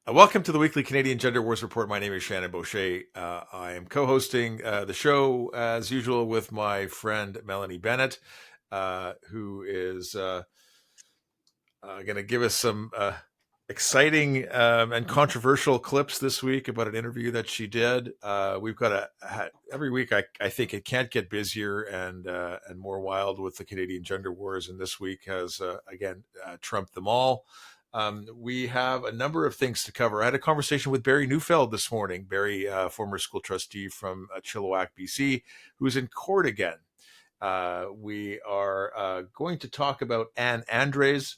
Welcome to the weekly Canadian Gender Wars Report. My name is Shannon Boucher. I am co-hosting the show as usual with my friend Melanie Bennett, who is going to give us some exciting and controversial clips this week about an interview that she did. We've got every week. I think it can't get busier and more wild with the Canadian Gender Wars, and this week has again trumped them all. We have a number of things to cover. I had a conversation with Barry Neufeld this morning. Barry, former school trustee from Chilliwack, BC, who's in court again. We are going to talk about Anne Andres.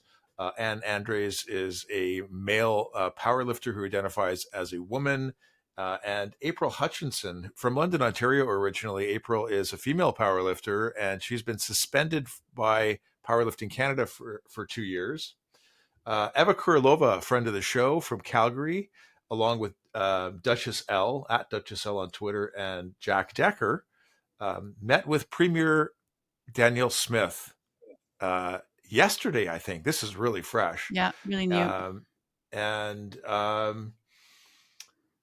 Anne Andres is a male powerlifter who identifies as a woman. And April Hutchinson from London, Ontario originally. April is a female powerlifter, and she's been suspended by Powerlifting Canada for 2 years. Eva Kurilova, a friend of the show from Calgary, along with Duchess Elle, at Duchess Elle on Twitter, and Jack Decker, met with Premier Danielle Smith yesterday, I think. This is really fresh. Yeah, really new.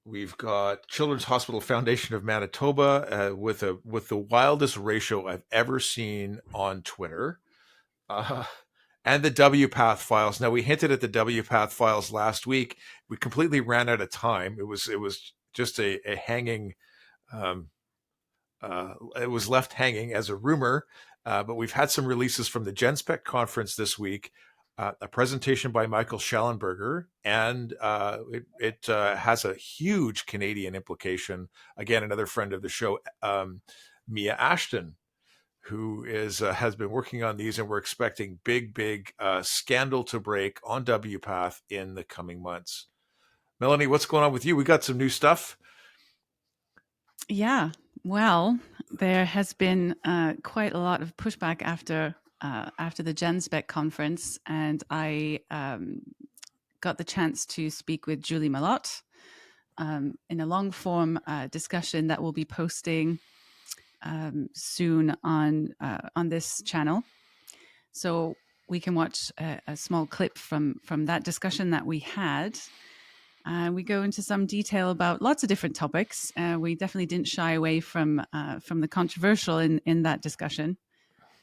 We've got Children's Hospital Foundation of Manitoba with the wildest ratio I've ever seen on Twitter. And the WPATH files. Now, we hinted at the WPATH files last week. We completely ran out of time. It was just a hanging. It was left hanging as a rumor. But we've had some releases from the Genspect conference this week. A presentation by Michael Schellenberger, and it has a huge Canadian implication. Again, another friend of the show, Mia Ashton, who has been working on these, and we're expecting big scandal to break on WPATH in the coming months. Melanie, what's going on with you? We got some new stuff. Yeah, well, there has been quite a lot of pushback after the Genspect conference, and I got the chance to speak with Julie Mallot in a long-form discussion that we'll be posting soon on this channel, so we can watch a small clip from that discussion that we had. We go into some detail about lots of different topics. We definitely didn't shy away from the controversial in that discussion.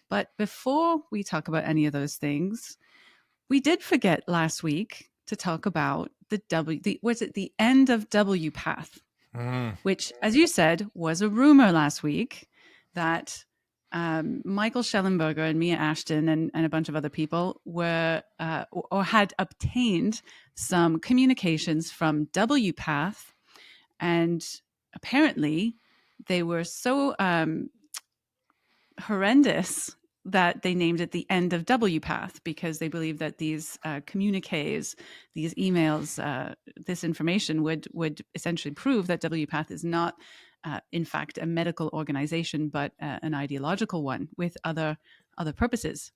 But before we talk about any of those things, we did forget last week to talk about the end of WPATH, which, as you said, was a rumor last week that Michael Schellenberger and Mia Ashton and a bunch of other people were or had obtained some communications from WPATH, and apparently they were so horrendous that they named it the end of WPATH, because they believe that these communiques, these emails, this information would essentially prove that WPATH is not in fact a medical organization, but an ideological one with other purposes.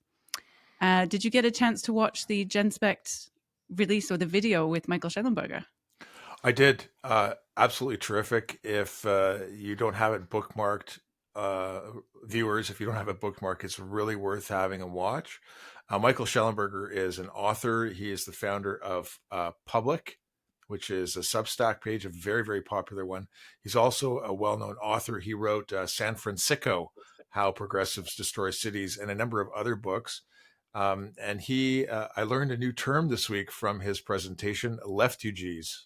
Did you get a chance to watch the Genspect release or the video with Michael Schellenberger? I did. Absolutely terrific. If you don't have it bookmarked, viewers, if you don't have it bookmarked, it's really worth having a watch. Michael Schellenberger is an author. He is the founder of Public, which is a Substack page, a very, very popular one. He's also a well-known author. He wrote San Francisco, How Progressives Destroy Cities, and a number of other books. And I learned a new term this week from his presentation, leftugees.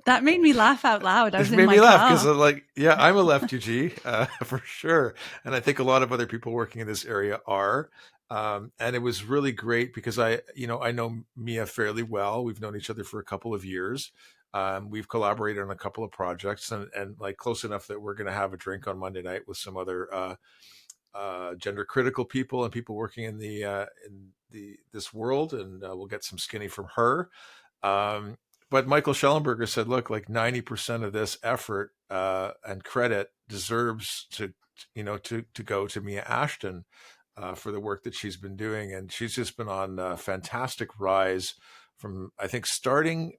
That made me laugh out loud. It made me laugh because I'm a leftugee for sure. And I think a lot of other people working in this area are. And it was really great because I know Mia fairly well. We've known each other for a couple of years. We've collaborated on a couple of projects and like close enough that we're going to have a drink on Monday night with some other gender critical people and people working in this world. And we'll get some skinny from her. But Michael Schellenberger said, look, like 90% of this effort and credit deserves to to go to Mia Ashton for the work that she's been doing. And she's just been on a fantastic rise from, I think, starting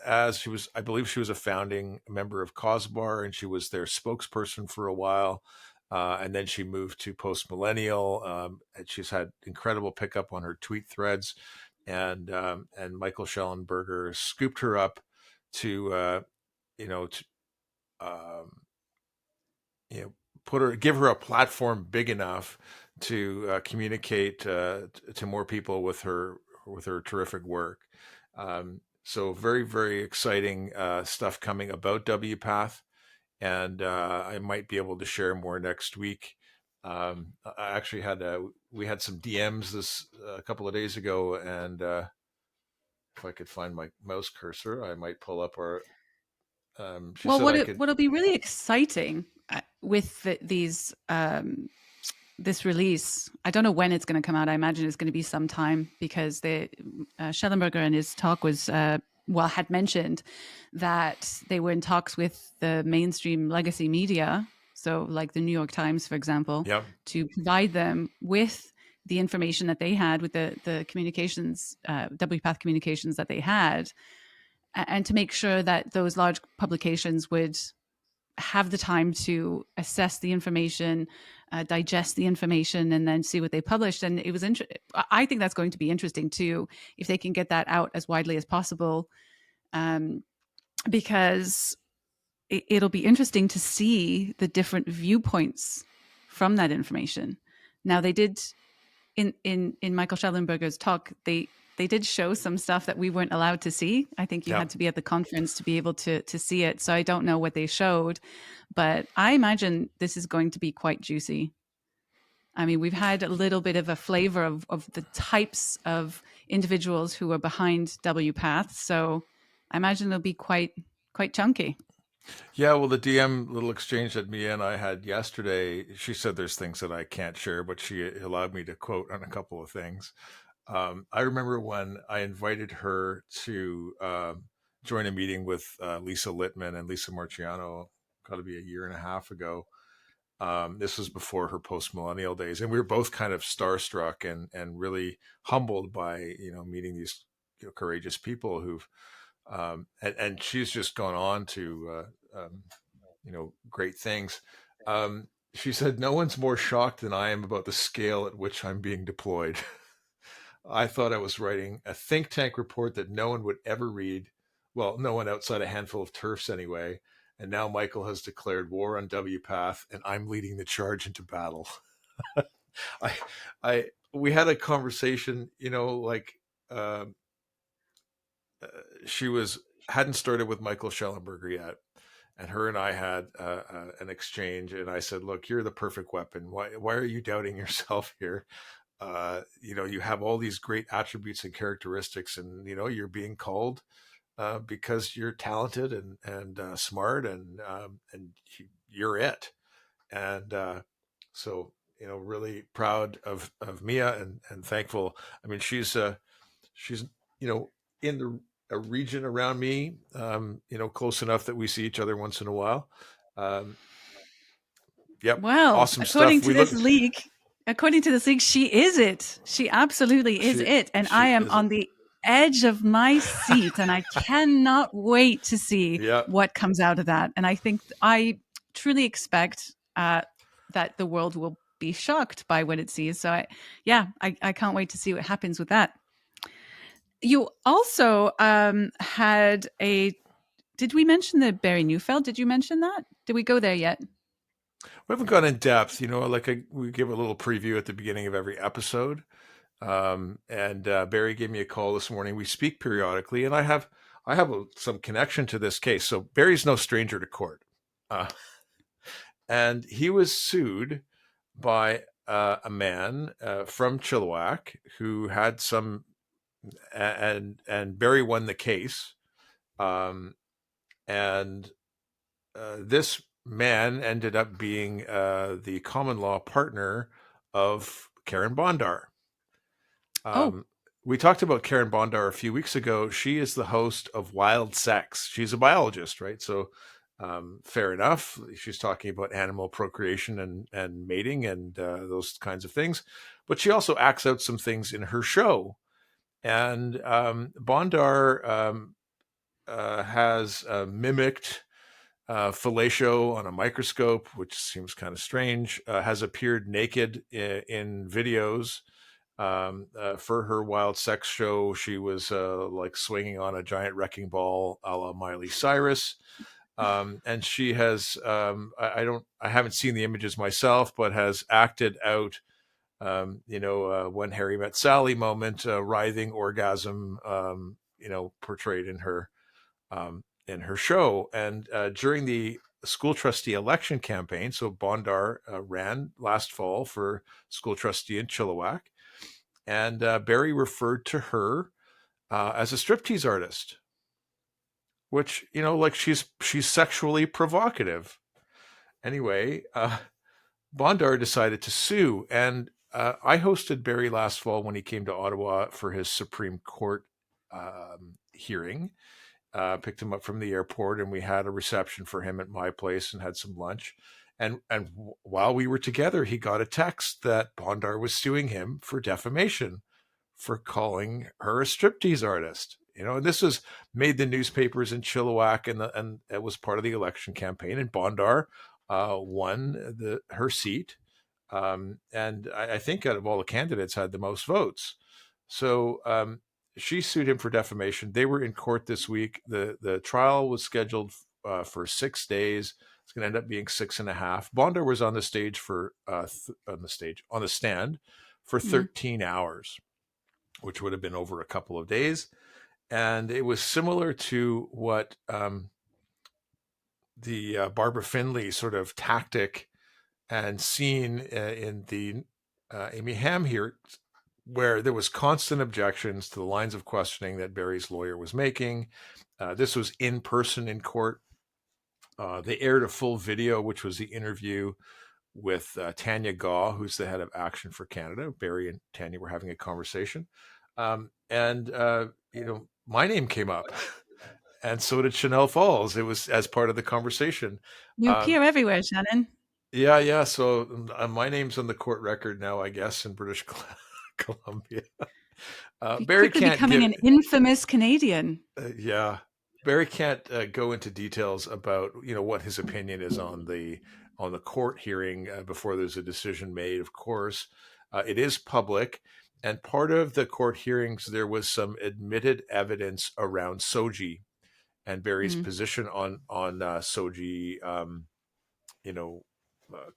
as I believe she was a founding member of COSBAR, and she was their spokesperson for a while. And then she moved to Post Millennial, and she's had incredible pickup on her tweet threads. And Michael Schellenberger scooped her up to um, give her a platform big enough to communicate to more people with her terrific work. So very, very exciting stuff coming about WPATH, and I might be able to share more next week. I actually we had some DMs this a couple of days ago, and if I could find my mouse cursor, I might pull up our. She Well, said I could. what'll be really exciting with this release, I don't know when it's going to come out. I imagine it's going to be some time, because Schellenberger in his talk had mentioned that they were in talks with the mainstream legacy media, so like the New York Times, for example, Yep. to provide them with the information that they had, with the communications, WPATH communications that they had, and to make sure that those large publications would have the time to assess the information, digest the information, and then see what they published. And it was I think that's going to be interesting too, if they can get that out as widely as possible, because it'll be interesting to see the different viewpoints from that information. Now, they did in Michael Schellenberger's talk, they did show some stuff that we weren't allowed to see. I think you had to be at the conference to be able to see it. So I don't know what they showed, but I imagine this is going to be quite juicy. I mean, we've had a little bit of a flavor of the types of individuals who are behind WPATH. So I imagine it'll be quite chunky. Yeah, well, the DM little exchange that Mia and I had yesterday, she said there's things that I can't share, but she allowed me to quote on a couple of things. I remember when I invited her to join a meeting with Lisa Littman and Lisa Marciano, got to be a year and a half ago. This was before her post-millennial days, and we were both kind of starstruck and really humbled by meeting these courageous people who've and she's just gone on to great things. She said, "No one's more shocked than I am about the scale at which I'm being deployed." I thought I was writing a think tank report that no one would ever read. Well, no one outside a handful of turfs anyway. And now Michael has declared war on WPATH, and I'm leading the charge into battle. We had a conversation, uh, she hadn't started with Michael Schellenberger yet, and her and I had an exchange, and I said, "Look, you're the perfect weapon. Why are you doubting yourself here? You have all these great attributes and characteristics, and you're being called because you're talented and smart, and you're it." And so really proud of Mia and thankful. I mean, she's in a region around me, close enough that we see each other once in a while. Yep, Well, awesome stuff. according to this league, she is it. She absolutely is it. And I am on the edge of my seat, and I cannot wait to see what comes out of that. And I truly expect that the world will be shocked by what it sees. So I can't wait to see what happens with that. You also had did we mention the Barry Neufeld? Did you mention that? Did we go there yet? We haven't gone in depth, we give a little preview at the beginning of every episode. And Barry gave me a call this morning. We speak periodically, and I have some connection to this case. So Barry's no stranger to court. And he was sued by a man from Chilliwack who had some, and Barry won the case. This man ended up being the common law partner of Carin Bondar. We talked about Carin Bondar a few weeks ago. She is the host of Wild Sex. She's a biologist, right? So Fair enough. She's talking about animal procreation and mating and those kinds of things. But she also acts out some things in her show. And Bondar has mimicked fellatio on a microscope, which seems kind of strange, has appeared naked in videos. For her wild sex show, she was like swinging on a giant wrecking ball a la Miley Cyrus. And she has, I haven't seen the images myself, but has acted out, when Harry met Sally moment, writhing orgasm, portrayed in her show. And during the school trustee election campaign, so Bondar ran last fall for school trustee in Chilliwack, and Barry referred to her as a striptease artist, which like she's sexually provocative. Anyway, Bondar decided to sue, and I hosted Barry last fall when he came to Ottawa for his Supreme Court hearing. Picked him up from the airport, and we had a reception for him at my place and had some lunch. And while we were together, he got a text that Bondar was suing him for defamation for calling her a striptease artist. And this was made the newspapers in Chilliwack, and it was part of the election campaign. And Bondar won her seat, and I think out of all the candidates had the most votes. So she sued him for defamation. They were in court this week. The trial was scheduled for 6 days. It's going to end up being 6.5. Bondar was on the stage on the stand for 13 hours, which would have been over a couple of days. And it was similar to what the Barbara Finley sort of tactic and scene in the Amy Ham here, where there was constant objections to the lines of questioning that Barry's lawyer was making. This was in person in court. They aired a full video, which was the interview with Tanya Gaw, who's the head of Action for Canada. Barry and Tanya were having a conversation. My name came up. And so did Chanel Falls. It was as part of the conversation. You appear everywhere, Shannon. Yeah. So my name's on the court record now, I guess, in British Columbia. Barry quickly becoming an infamous Canadian. Yeah. Barry can't go into details about what his opinion is on the court hearing before there's a decision made. Of course, it is public, and part of the court hearings there was some admitted evidence around Soji and Barry's position on Soji,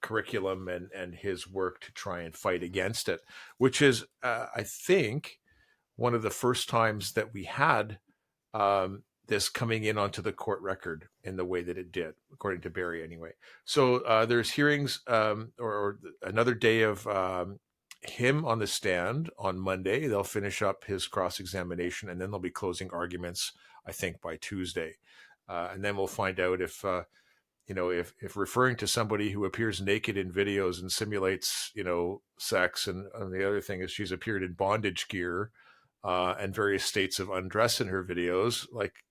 curriculum and his work to try and fight against it, which is, I think, one of the first times that we had this coming in onto the court record in the way that it did, according to Barry anyway. So there's hearings or another day of him on the stand on Monday. They'll finish up his cross-examination, and then there'll be closing arguments, I think, by Tuesday. And then we'll find out if referring to somebody who appears naked in videos and simulates, sex, and the other thing is she's appeared in bondage gear and various states of undress in her videos, like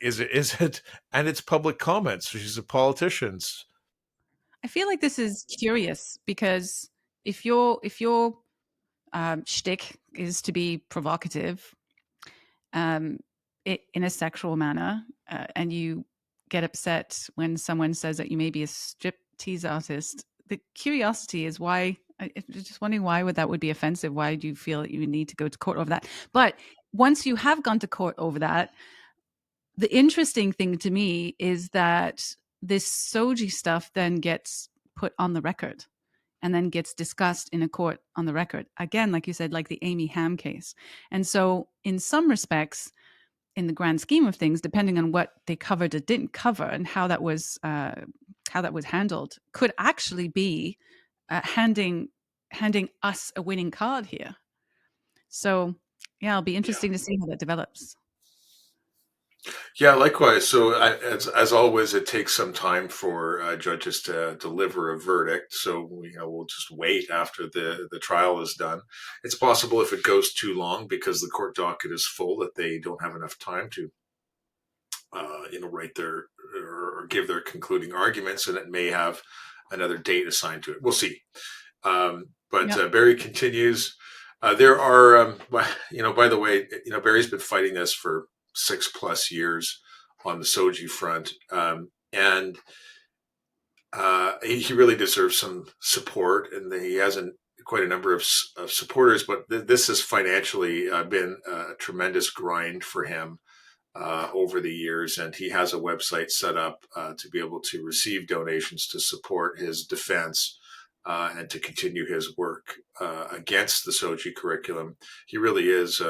is it, and it's public comments. She's a politician. I feel like this is curious because if your shtick is to be provocative, in a sexual manner, and you get upset when someone says that you may be a striptease artist, the curiosity is why. I'm just wondering why that would be offensive. Why do you feel that you need to go to court over that? But once you have gone to court over that, the interesting thing to me is that this Soji stuff then gets put on the record and then gets discussed in a court on the record. Again, like you said, like the Amy Ham case. And so in some respects, in the grand scheme of things, depending on what they covered or didn't cover and how that was handled, could actually be handing us a winning card here. So yeah, it'll be interesting to see how that develops. Yeah, likewise. So as always, it takes some time for judges to deliver a verdict. So we'll just wait after the trial is done. It's possible if it goes too long because the court docket is full that they don't have enough time to write their or give their concluding arguments, and it may have another date assigned to it. We'll see. But Barry continues. There are, by the way, Barry's been fighting this for 6+ years on the Soji front, and he really deserves some support, and he has quite a number of supporters. But this has financially been a tremendous grind for him over the years, and he has a website set up to be able to receive donations to support his defense and to continue his work against the Soji curriculum. He really is.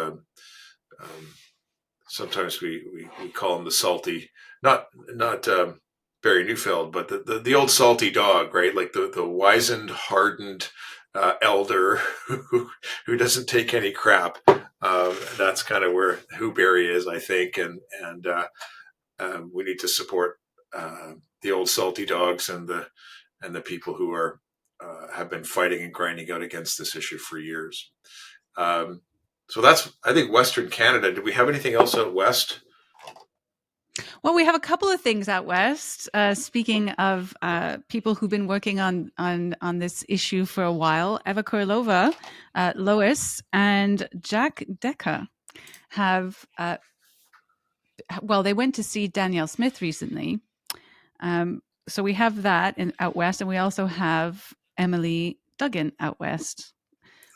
Sometimes we call him the salty, not Barry Neufeld, but the old salty dog, right? Like the wizened, hardened elder who doesn't take any crap. That's kind of who Barry is, I think, and we need to support the old salty dogs and the people who are have been fighting and grinding out against this issue for years. So that's, I think, Western Canada. Did we have anything else out west? Well, we have a couple of things out west. Speaking of people who've been working on this issue for a while, Eva Kurilova, Lois, and Jack Decker have, they went to see Danielle Smith recently. So we have that out west, and we also have Emily Duggan out west.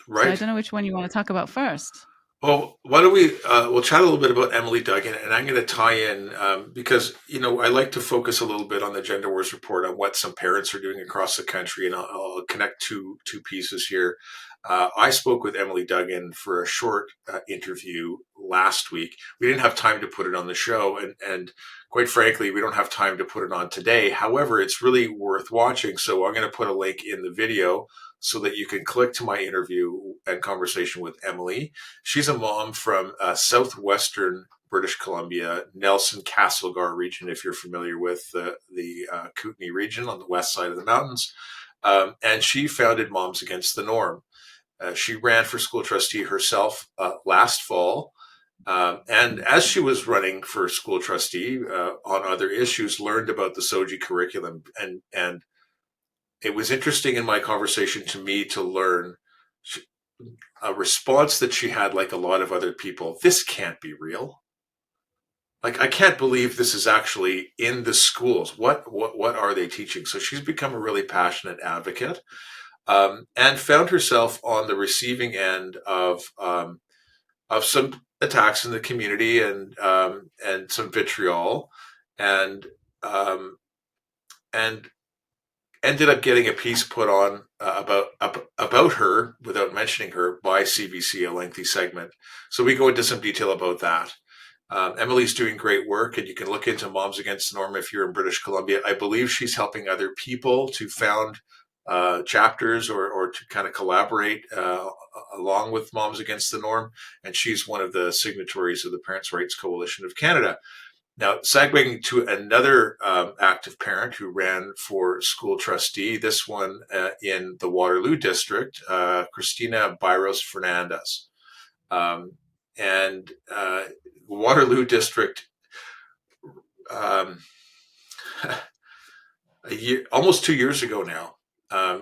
Right. So I don't know which one you want to talk about first. Well, why don't we'll chat a little bit about Emily Duggan, and I'm going to tie in because, I like to focus a little bit on the Gender Wars report on what some parents are doing across the country, and I'll connect two pieces here. I spoke with Emily Duggan for a short interview last week. We didn't have time to put it on the show, and quite frankly, we don't have time to put it on today. However, it's really worth watching, so I'm going to put a link in the video so that you can click to my interview and conversation with Emily. She's a mom from southwestern British Columbia, Nelson Castlegar region, if you're familiar with the Kootenay region on the west side of the mountains. And she founded Moms Against the Norm. She ran for school trustee herself last fall. And as she was running for school trustee on other issues, learned about the Soji curriculum. And it was interesting in my conversation to me to learn a response that she had, like a lot of other people. This can't be real. Like, I can't believe this is actually in the schools. What are they teaching? So she's become a really passionate advocate, and found herself on the receiving end of some attacks in the community and some vitriol, and ended up getting a piece put on about her, without mentioning her, by CBC, a lengthy segment. So we go into some detail about that. Emily's doing great work, and you can look into Moms Against the Norm if you're in British Columbia. I believe she's helping other people to found chapters or to kind of collaborate along with Moms Against the Norm, and she's one of the signatories of the Parents' Rights Coalition of Canada. Now, segueing to another active parent who ran for school trustee, this one in the Waterloo district, Christina Bairos Fernandez. And Waterloo district, almost 2 years ago now,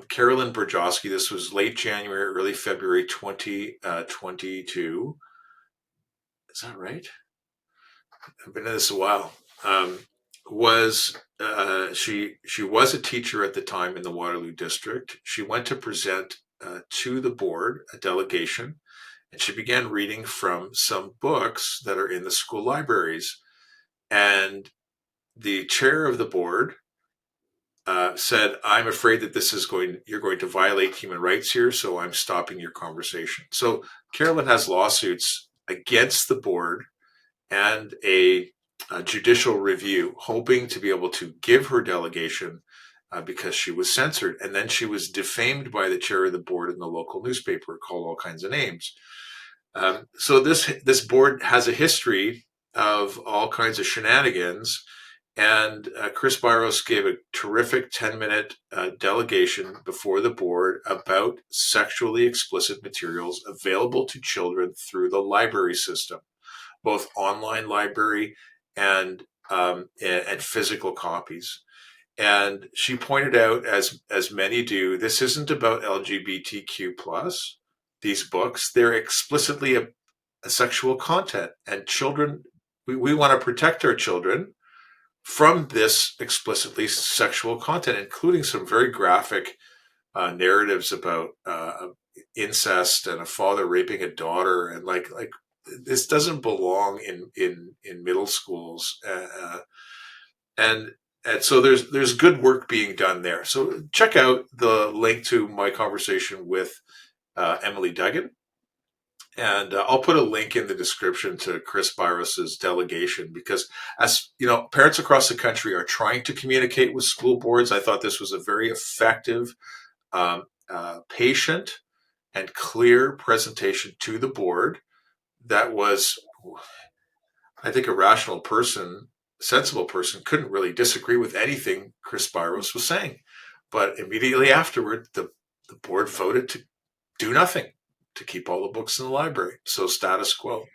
Carolyn Brzezinski, this was late January, early February 2022. Is that right? I've been in this a while. She was a teacher at the time in the Waterloo district. She went to present to the board, a delegation, and she began reading from some books that are in the school libraries. And the chair of the board said, "I'm afraid that you're going to violate human rights here, so I'm stopping your conversation." So Carolyn has lawsuits against the board and a judicial review, hoping to be able to give her delegation because she was censored. And then she was defamed by the chair of the board in the local newspaper, called all kinds of names. So this board has a history of all kinds of shenanigans. And Cris Bairos gave a terrific 10-minute delegation before the board about sexually explicit materials available to children through the library system, both online library and and physical copies. And she pointed out, as many do, this isn't about LGBTQ plus. These books, they're explicitly a sexual content, and children. We want to protect our children from this explicitly sexual content, including some very graphic narratives about incest and a father raping a daughter, and like this doesn't belong in middle schools, and so there's good work being done there. So check out the link to my conversation with Emily Duggan. And I'll put a link in the description to Cris Bairos's delegation, because, as you know, parents across the country are trying to communicate with school boards. I thought this was a very effective, patient, and clear presentation to the board that was, I think, a rational person, sensible person, couldn't really disagree with anything Cris Bairos was saying. But immediately afterward, the board voted to do nothing, to keep all the books in the library. So status quo.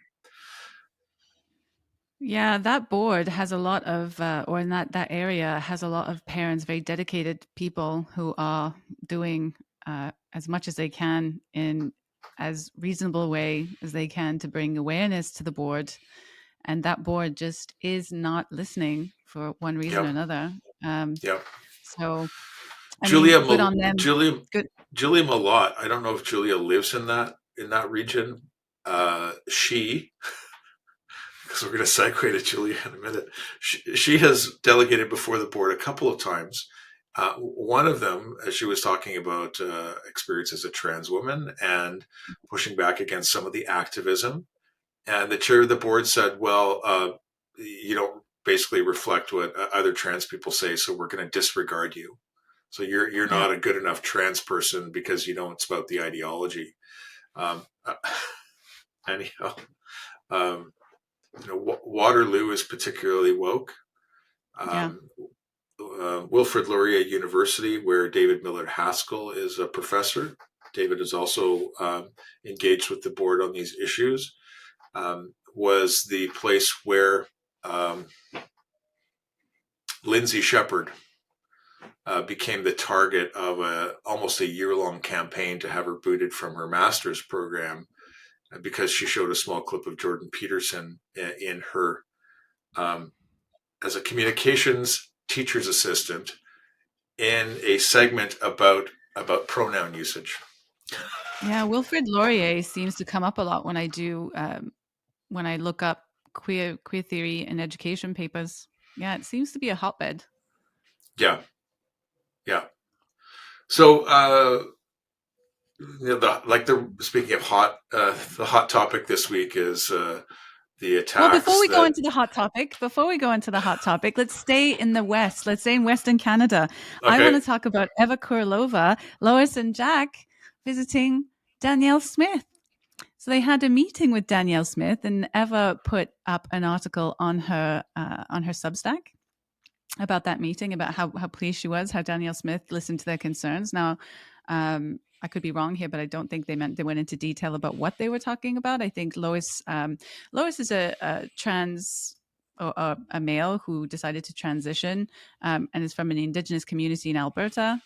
Yeah, that board has a lot of, or in that area has a lot of parents, very dedicated people who are doing as much as they can in as reasonable way as they can to bring awareness to the board. And that board just is not listening for one reason or Yep. another. Yep. So, I mean, Julia good on them. Good. Julia Mallot. I don't know if Julia lives in that region. She, because we're going to segue to Julia in a minute. She has delegated before the board a couple of times. One of them, as she was talking about experience as a trans woman and pushing back against some of the activism. And the chair of the board said, well, you don't basically reflect what other trans people say, so we're going to disregard you. So you're not a good enough trans person because you don't spout the ideology. Anyhow, Waterloo is particularly woke. Wilfrid Laurier University, where David Millard Haskell is a professor. David is also engaged with the board on these issues. Was the place where Lindsay Shepherd became the target of almost a year-long campaign to have her booted from her master's program because she showed a small clip of Jordan Peterson in her as a communications teacher's assistant in a segment about pronoun usage. Yeah, Wilfrid Laurier seems to come up a lot when I look up queer theory and education papers. Yeah, it seems to be a hotbed. Yeah. So, speaking of hot, the hot topic this week is the attacks. Well, before we go into the hot topic, let's stay in the West. Let's stay in Western Canada. Okay. I want to talk about Eva Kurilova, Lois, and Jack visiting Danielle Smith. So they had a meeting with Danielle Smith, and Eva put up an article on her Substack about that meeting, about how pleased she was, how Danielle Smith listened to their concerns. Now, I could be wrong here, but I don't think they went into detail about what they were talking about. I think Lois is a trans or a male who decided to transition and is from an Indigenous community in Alberta.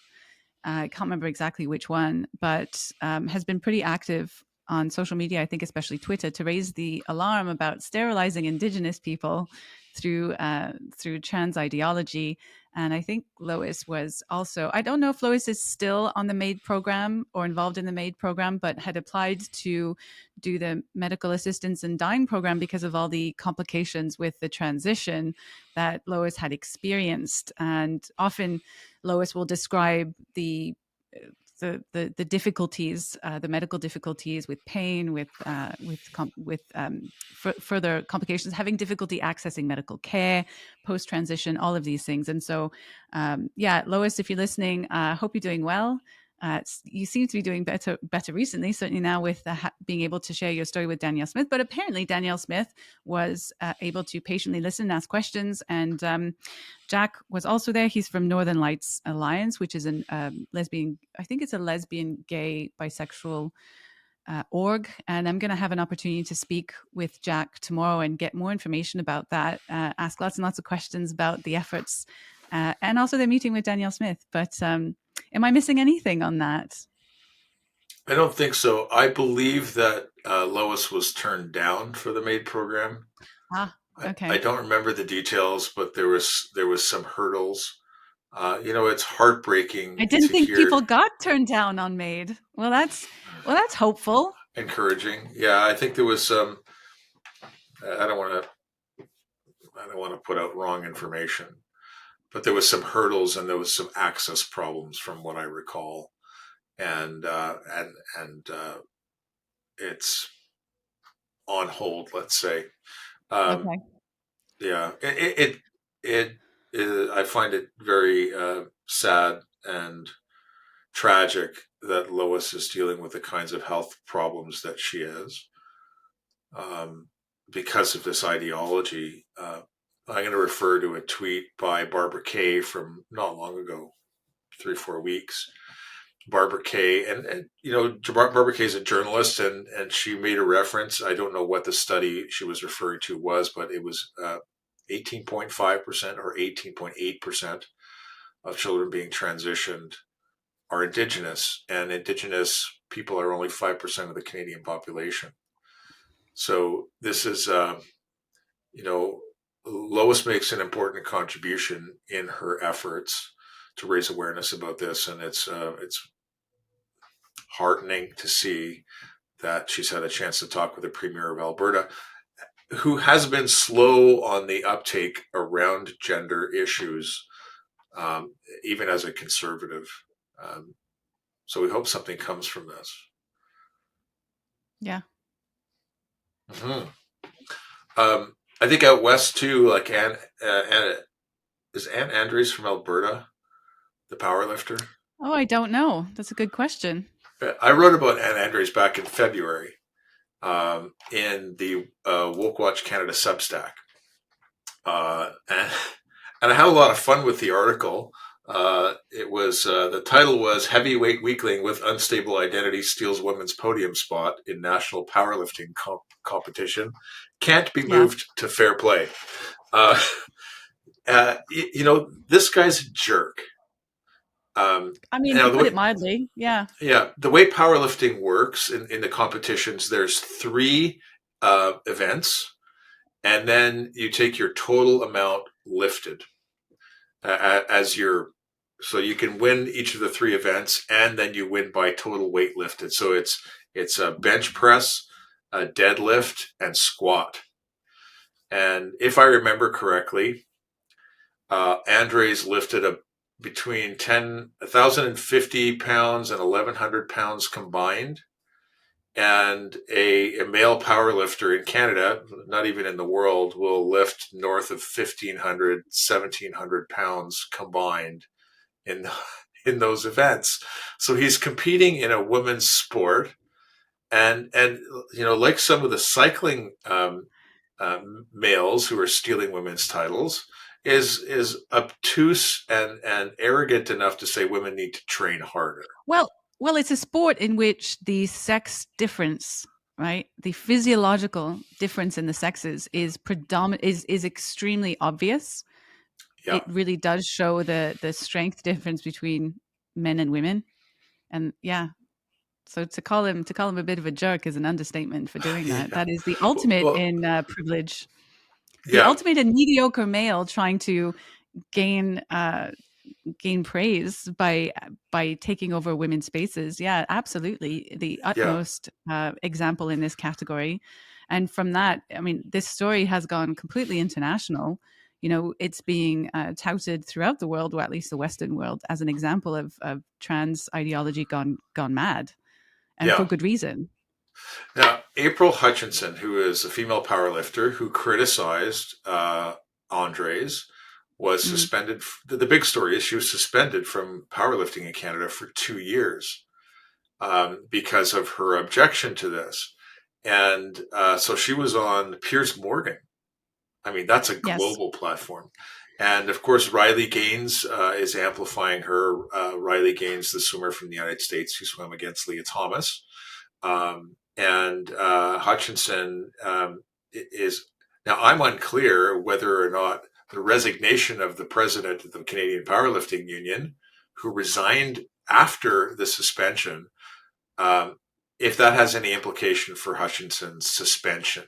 I can't remember exactly which one, but has been pretty active on social media, I think especially Twitter, to raise the alarm about sterilizing Indigenous people through trans ideology. And I think Lois was also, I don't know if Lois is still on the MAID program or involved in the MAID program, but had applied to do the medical assistance and dying program because of all the complications with the transition that Lois had experienced. And often Lois will describe the difficulties, the medical difficulties with pain, with further complications, having difficulty accessing medical care, post-transition, all of these things. And so, Lois, if you're listening, hope you're doing well. You seem to be doing better recently, certainly now with being able to share your story with Danielle Smith. But apparently Danielle Smith was able to patiently listen and ask questions. And Jack was also there. He's from Northern Lights Alliance, which is a lesbian, I think it's a lesbian, gay, bisexual org, and I'm going to have an opportunity to speak with Jack tomorrow and get more information about that, ask lots and lots of questions about the efforts, and also the meeting with Danielle Smith. But am I missing anything on that? I don't think so. I believe that Lois was turned down for the maid program. I Okay. don't remember the details, but there was some hurdles. It's heartbreaking I didn't to think hear. people got turned down on maid. That's hopeful. Encouraging. Yeah, I think there was some. I don't want to. I don't want to put out wrong information, but there was some hurdles and there was some access problems from what I recall, and it's on hold. Let's say. Um, Okay. yeah, I find it very sad and tragic that Lois is dealing with the kinds of health problems that she is, um, because of this ideology. I'm going to refer to a tweet by Barbara Kay from not long ago, 3 or 4 weeks. Barbara Kay, and Barbara Kay is a journalist, and she made a reference. I don't know what the study she was referring to was, but it was 18.5% or 18.8% of children being transitioned are Indigenous, and Indigenous people are only 5% of the Canadian population. So this is, Lois makes an important contribution in her efforts to raise awareness about this, and it's heartening to see that she's had a chance to talk with the Premier of Alberta, who has been slow on the uptake around gender issues, um, even as a conservative. Um, so we hope something comes from this. Yeah. Mm-hmm. I think out west too, like Anne is Anne Andres from Alberta, the power lifter. Oh, I don't know. That's a good question. I wrote about Anne Andres back in February, in the Woke Watch Canada Substack, and I had a lot of fun with the article. It was the title was "Heavyweight Weakling with Unstable Identity Steals Women's Podium Spot in National Powerlifting Competition. Can't be Yeah. moved to fair play." Uh, this guy's a jerk. I mean, Now to the put way, it mildly, yeah. yeah, the way powerlifting works in the competitions, there's three events, and then you take your total amount lifted as your, so you can win each of the three events, and then you win by total weight lifted. So it's a bench press, a deadlift, and squat. And if I remember correctly, Andres lifted between 1,050 pounds and 1,100 pounds combined. And a male power lifter in Canada, not even in the world, will lift north of 1,500, 1,700 pounds combined in in those events. So he's competing in a women's sport, and like some of the cycling males who are stealing women's titles, is obtuse and arrogant enough to say women need to train harder. Well, well, it's a sport in which the sex difference, right? The physiological difference in the sexes is predominant is extremely obvious. Yeah, It really does show the strength difference between men and women. And yeah, so to call him a bit of a jerk is an understatement for doing that. yeah, That is the ultimate well, in privilege. The yeah, ultimate in mediocre male trying to gain gain praise by taking over women's spaces. Yeah, absolutely, the yeah, utmost example in this category. And from that, I mean, this story has gone completely international. You know, it's being touted throughout the world, or at least the Western world, as an example of trans ideology gone mad, and for yeah. good reason. Now, April Hutchinson, who is a female powerlifter who criticized Andres, was Mm, suspended. The big story is she was suspended from powerlifting in Canada for 2 years, because of her objection to this. And so she was on Piers Morgan. I mean, that's a yes. global platform. And of course, Riley Gaines is amplifying her. Riley Gaines, the swimmer from the United States who swam against Leah Thomas. And Hutchinson is now. I'm unclear whether or not the resignation of the president of the Canadian Powerlifting Union, who resigned after the suspension, if that has any implication for Hutchinson's suspension.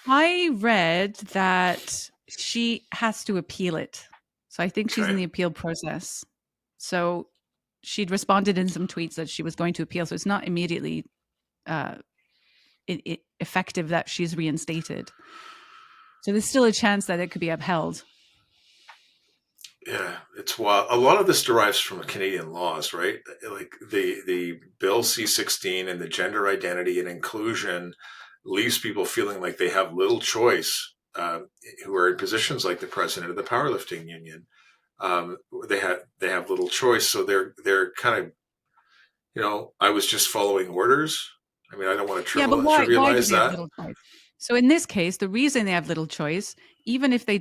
I read that she has to appeal it. So I think she's in the appeal process. So she'd responded in some tweets that she was going to appeal. So it's not immediately effective that she's reinstated. So there's still a chance that it could be upheld. Yeah, it's wild. A lot of this derives from Canadian laws, right? Like the Bill C-16 and the gender identity and inclusion leaves people feeling like they have little choice, who are in positions like the president of the powerlifting union. They have little choice, so they're kind of, I was just following orders. I mean, I don't want to Why do trivialize they have that. little choice? So in this case, the reason they have little choice, even if they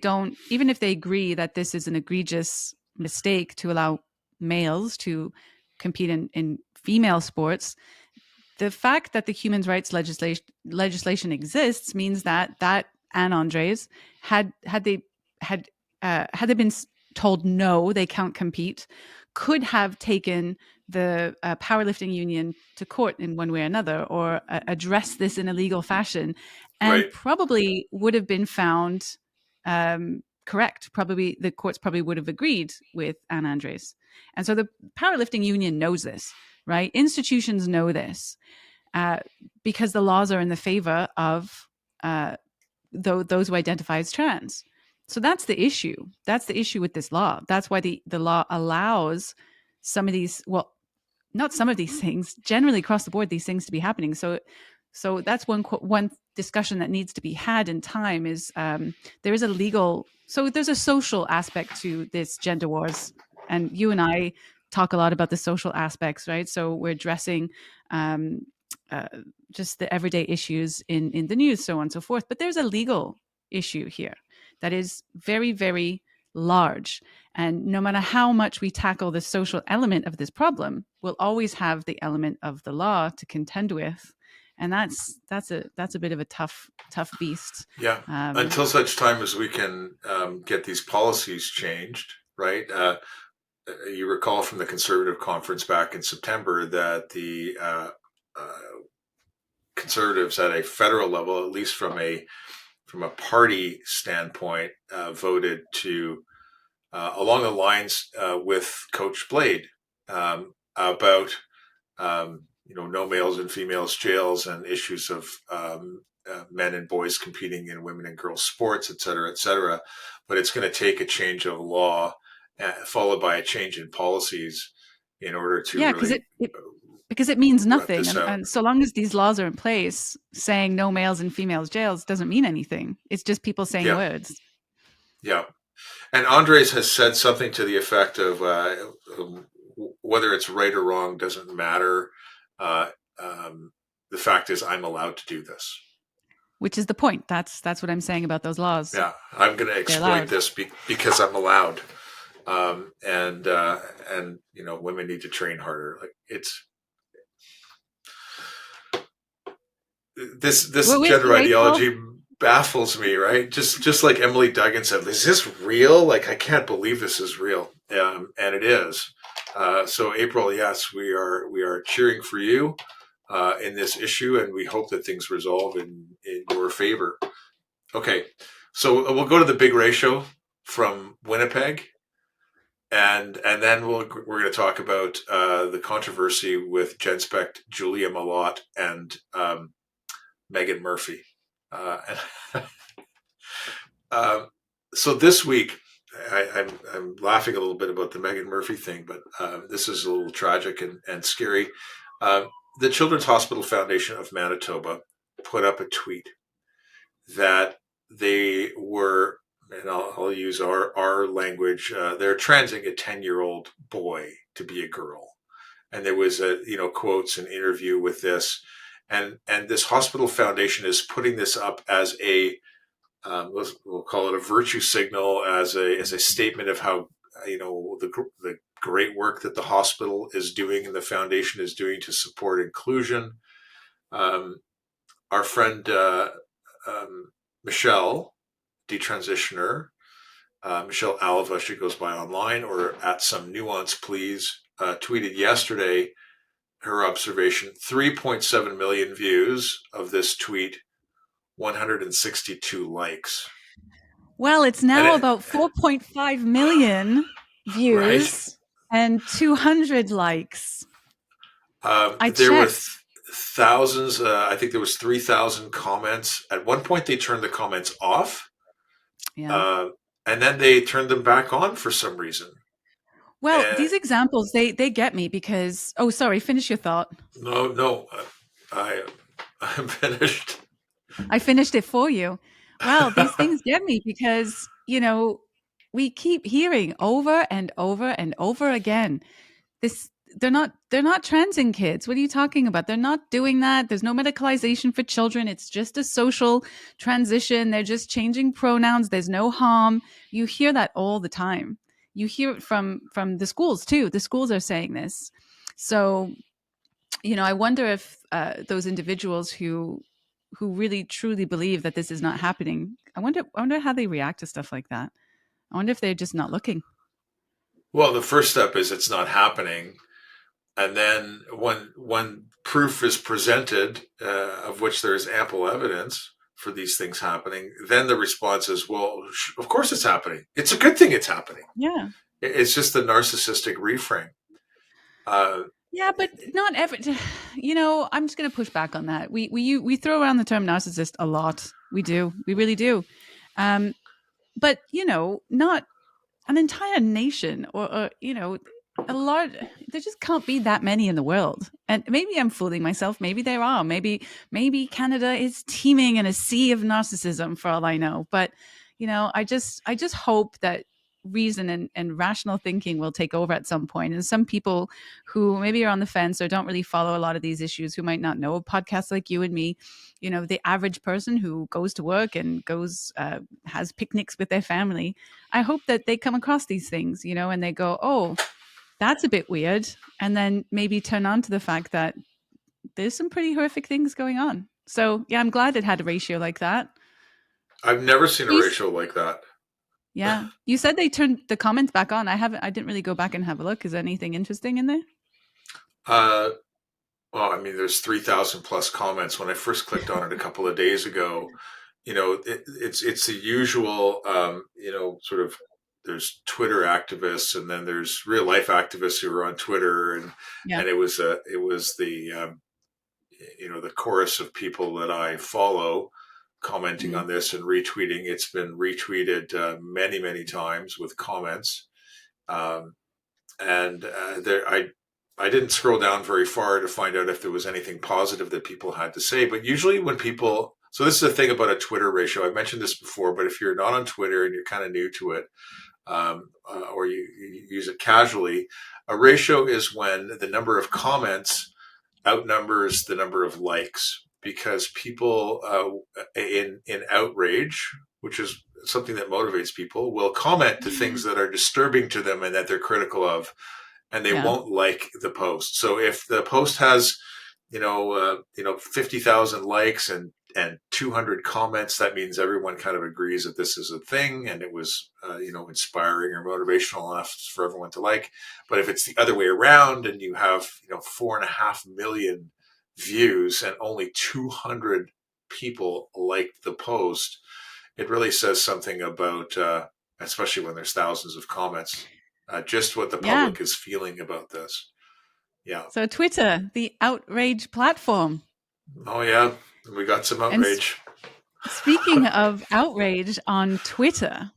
agree that this is an egregious mistake to allow males to compete in female sports, the fact that the human rights legislation exists means that Anne Andres had they been told no, they can't compete, could have taken the powerlifting union to court in one way or another, or addressed this in a legal fashion, and Right. probably would have been found correct. Probably the courts probably would have agreed with Anne Andres. And so the powerlifting union knows this, right? Institutions know this, because the laws are in the favor of those who identify as trans. So that's the issue. That's the issue with this law. That's why the law allows some of these, well, not some of these things, generally across the board, these things to be happening. So that's one discussion that needs to be had in time is there is a legal, so there's a social aspect to this gender wars. And you and I talk a lot about the social aspects, right? So we're addressing just the everyday issues in the news, so on and so forth. But there's a legal issue here that is very, very large. And no matter how much we tackle the social element of this problem, we'll always have the element of the law to contend with. And that's a bit of a tough beast. Yeah. Until such time as we can get these policies changed, right? You recall from the Conservative conference back in September that the Conservatives at a federal level, at least from a party standpoint, voted to along the lines with Coach Blade, about no males and females jails and issues of men and boys competing in women and girls sports, et cetera, et cetera. But it's going to take a change of law followed by a change in policies in order to really because it means nothing. And so long as these laws are in place, saying no males and females jails doesn't mean anything. It's just people saying words. Yeah. And Andres has said something to the effect of whether it's right or wrong doesn't matter. The fact is I'm allowed to do this. Which is the point. That's what I'm saying about those laws. Yeah. I'm going to exploit this because I'm allowed. And women need to train harder. Like this gender ideology baffles me, right? Just like Emily Duggan said, is this real? Like, I can't believe this is real. And it is. So April, yes, we are cheering for you in this issue, and we hope that things resolve in your favor. Okay. So we'll go to the big ratio from Winnipeg. And then we're going to talk about the controversy with Genspect, Julia Mallot, and Meghan Murphy. So this week, I'm laughing a little bit about the Meghan Murphy thing, but this is a little tragic and scary. The Children's Hospital Foundation of Manitoba put up a tweet that they were, and I'll use our language, they're transing a 10-year-old boy to be a girl. And there was quotes and interview with this. And this hospital foundation is putting this up as we'll call it a virtue signal, as a statement of how the great work that the hospital is doing and the foundation is doing to support inclusion. Our friend Michelle, detransitioner, Michelle Alva, she goes by online, or at some nuance, please, tweeted yesterday her observation: 3.7 million views of this tweet, 162 likes. Well, it's now about 4.5 million views, right, and 200 likes. I there were checked. thousands. I think there was 3,000 comments. At one point, they turned the comments off, Yeah. and then they turned them back on for some reason. Well, these examples, they get me because, oh, sorry, finish your thought. No, I'm finished. I finished it for you. Well, these things get me because, we keep hearing over and over and over again, this they're not transing kids. What are you talking about? They're not doing that. There's no medicalization for children. It's just a social transition. They're just changing pronouns. There's no harm. You hear that all the time. You hear it from the schools too. The schools are saying this. So, I wonder if those individuals who really truly believe that this is not happening, I wonder how they react to stuff like that. I wonder if they're just not looking. Well, the first step is it's not happening, and then when proof is presented, of which there is ample evidence for these things happening, then the response is, well, of course it's happening. It's a good thing it's happening. Yeah. It's just the narcissistic reframe. Yeah, but not every. I'm just going to push back on that. We throw around the term narcissist a lot. We do. We really do. But not an entire nation, or a lot. There just can't be that many in the world. And maybe I'm fooling myself. Maybe there are. Maybe Canada is teeming in a sea of narcissism, for all I know. But I just hope that reason and rational thinking will take over at some point. And some people who maybe are on the fence or don't really follow a lot of these issues, who might not know a podcast like you and me, the average person who goes to work and goes has picnics with their family, I hope that they come across these things, and they go, oh, that's a bit weird. And then maybe turn on to the fact that there's some pretty horrific things going on. So yeah, I'm glad it had a ratio like that. I've never seen a You, ratio like that. yeah. You said they turned the comments back on. I didn't really go back and have a look. Is there anything interesting in there? Uh, well, I mean, there's 3,000 plus comments. When I first clicked on it a couple of days ago, it's the usual, sort of. There's Twitter activists, and then there's real life activists who are on Twitter, and Yeah. and it was the the chorus of people that I follow commenting on this and retweeting. It's been retweeted many times with comments, and I didn't scroll down very far to find out if there was anything positive that people had to say. But usually when people, so this is the thing about a Twitter ratio. I mentioned this before, but if you're not on Twitter and you're kind of new to it, or you use it casually, a ratio is when the number of comments outnumbers the number of likes, because people in outrage, which is something that motivates people, will comment to things that are disturbing to them and that they're critical of, and they won't like the post. So if the post has 50,000 likes and 200 comments, that means everyone kind of agrees that this is a thing and it was inspiring or motivational enough for everyone to like. But if it's the other way around and you have 4.5 million views and only 200 people liked the post, it really says something about, especially when there's thousands of comments, just what the public is feeling about this. Yeah. So Twitter, the outrage platform. Oh yeah, we got some outrage. And speaking of outrage on Twitter,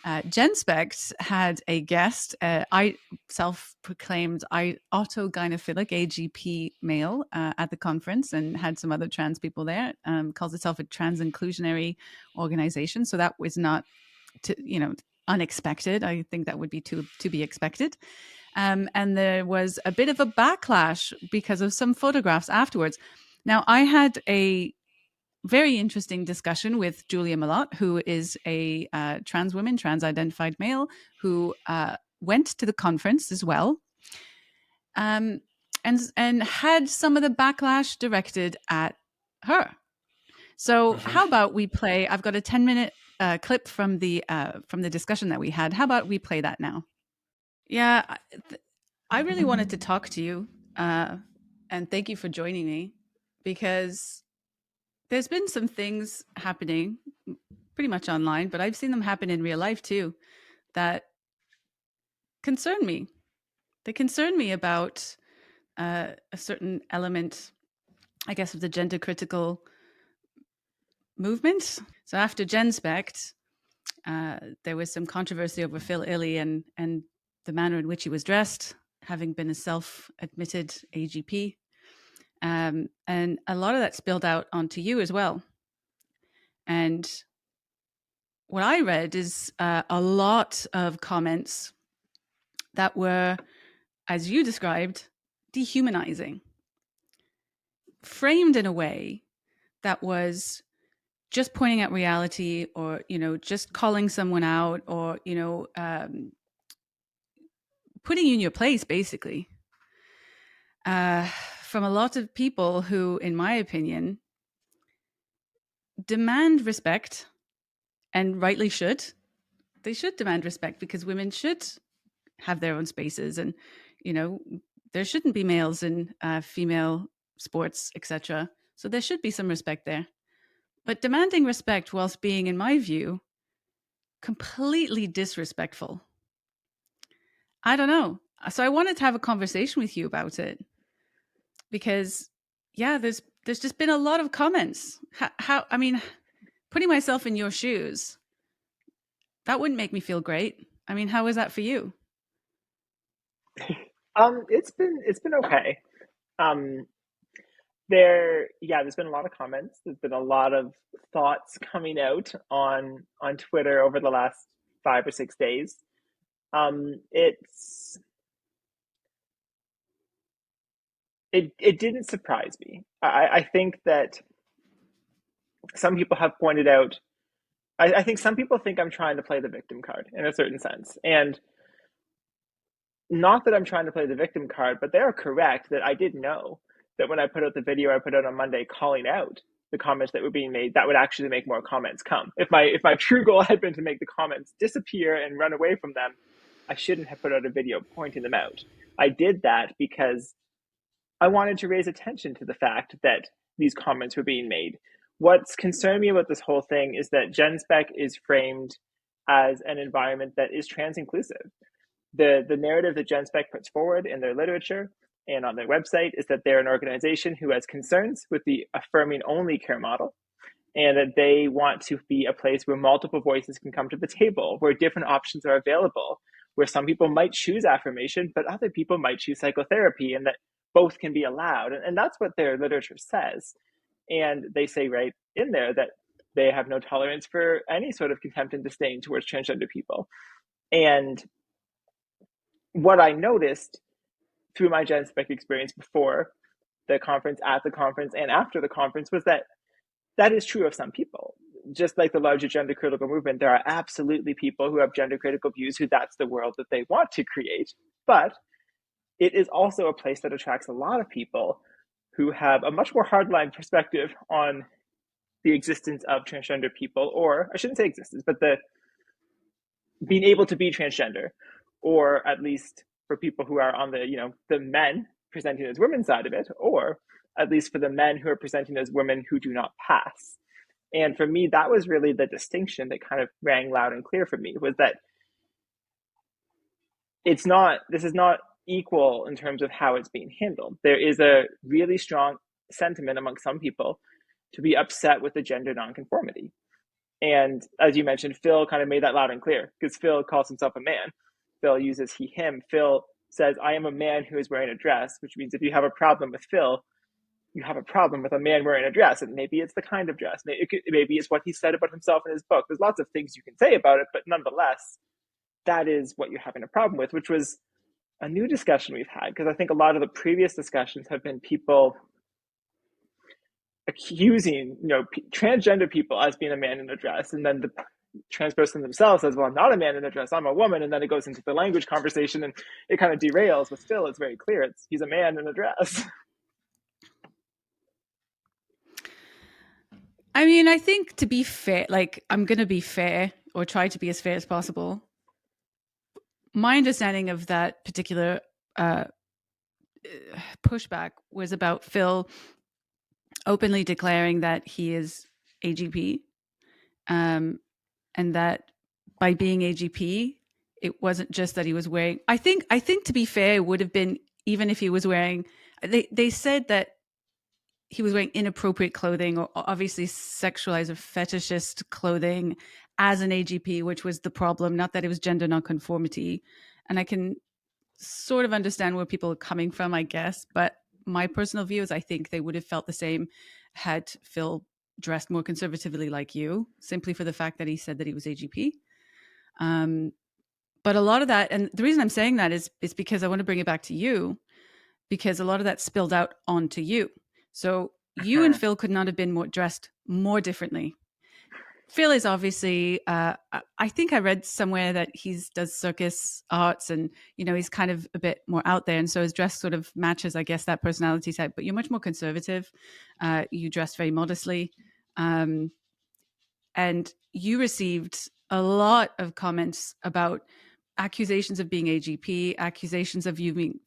Genspect had a guest, I self-proclaimed autogynephillic AGP male at the conference, and had some other trans people there. Calls itself a trans inclusionary organization, so that was not, unexpected. I think that would be to be expected. And there was a bit of a backlash because of some photographs afterwards. Now, I had a very interesting discussion with Julia Mallot, who is a trans woman, trans identified male, who went to the conference as well, and had some of the backlash directed at her. So how about we play? I've got a 10-minute clip from the discussion that we had. How about we play that now? Yeah, I really wanted to talk to you, and thank you for joining me, because there's been some things happening pretty much online, but I've seen them happen in real life too, that concern me. They concern me about a certain element, I guess, of the gender critical movement. So after Genspect, there was some controversy over Phil Illy and the manner in which he was dressed, having been a self-admitted AGP. And a lot of that spilled out onto you as well. And what I read is a lot of comments that were, as you described, dehumanizing, framed in a way that was just pointing at reality, or, just calling someone out, or, putting you in your place, basically. From a lot of people who, in my opinion, demand respect, and rightly should. They should demand respect, because women should have their own spaces, and there shouldn't be males in female sports, etc. So there should be some respect there. But demanding respect whilst being, in my view, completely disrespectful. I don't know. So I wanted to have a conversation with you about it, because there's just been a lot of comments. How I mean, putting myself in your shoes, that wouldn't make me feel great. I mean, how is that for you? It's been okay. There's been a lot of comments. There's been a lot of thoughts coming out on Twitter over the last 5 or 6 days. It didn't surprise me. I think that some people have pointed out. I think some people think I'm trying to play the victim card in a certain sense, and not that I'm trying to play the victim card, but they are correct that I did know that when I put out the video I put out on Monday calling out the comments that were being made, that would actually make more comments come. If my true goal had been to make the comments disappear and run away from them, I shouldn't have put out a video pointing them out. I did that because I wanted to raise attention to the fact that these comments were being made. What's concerned me about this whole thing is that Genspect is framed as an environment that is trans inclusive. The narrative that Genspect puts forward in their literature and on their website is that they're an organization who has concerns with the affirming only care model, and that they want to be a place where multiple voices can come to the table, where different options are available, where some people might choose affirmation, but other people might choose psychotherapy, and that both can be allowed. And that's what their literature says. And they say right in there that they have no tolerance for any sort of contempt and disdain towards transgender people. And what I noticed through my Genspect experience before the conference, at the conference, and after the conference was that that is true of some people. Just like the larger gender critical movement, there are absolutely people who have gender critical views who that's the world that they want to create. But it is also a place that attracts a lot of people who have a much more hardline perspective on the existence of transgender people, or I shouldn't say existence, but the being able to be transgender, or at least for people who are on the men presenting as women side of it, or at least for the men who are presenting as women who do not pass. And for me, that was really the distinction that kind of rang loud and clear for me, was that this is not equal in terms of how it's being handled. There is a really strong sentiment among some people to be upset with the gender nonconformity. And as you mentioned, Phil kind of made that loud and clear, because Phil calls himself a man. Phil uses he, him. Phil says, I am a man who is wearing a dress, which means if you have a problem with Phil, you have a problem with a man wearing a dress. And maybe it's the kind of dress. Maybe it's what he said about himself in his book. There's lots of things you can say about it, but nonetheless, that is what you're having a problem with, which was a new discussion we've had, because I think a lot of the previous discussions have been people accusing transgender people as being a man in a dress, and then trans person themselves says, well, I'm not a man in a dress, I'm a woman. And then it goes into the language conversation and it kind of derails, but still it's very clear. He's a man in a dress. I mean, I think to be fair, like I'm going to be fair or try to be as fair as possible. My understanding of that particular pushback was about Phil openly declaring that he is AGP, and that by being AGP, it wasn't just that he was wearing. I think to be fair, it would have been even if he was wearing. They said that he was wearing inappropriate clothing or obviously sexualized or fetishist clothing as an AGP, which was the problem, not that it was gender nonconformity. And I can sort of understand where people are coming from, I guess. But my personal view is I think they would have felt the same had Phil dressed more conservatively like you, simply for the fact that he said that he was AGP. But a lot of that, and the reason I'm saying that is because I want to bring it back to you, because a lot of that spilled out onto you. So you and Phil could not have been dressed more differently. Phil is obviously, I think I read somewhere that he does circus arts and, he's kind of a bit more out there. And so his dress sort of matches, I guess, that personality type. But you're much more conservative. You dress very modestly. And you received a lot of comments about accusations of being AGP, accusations of you being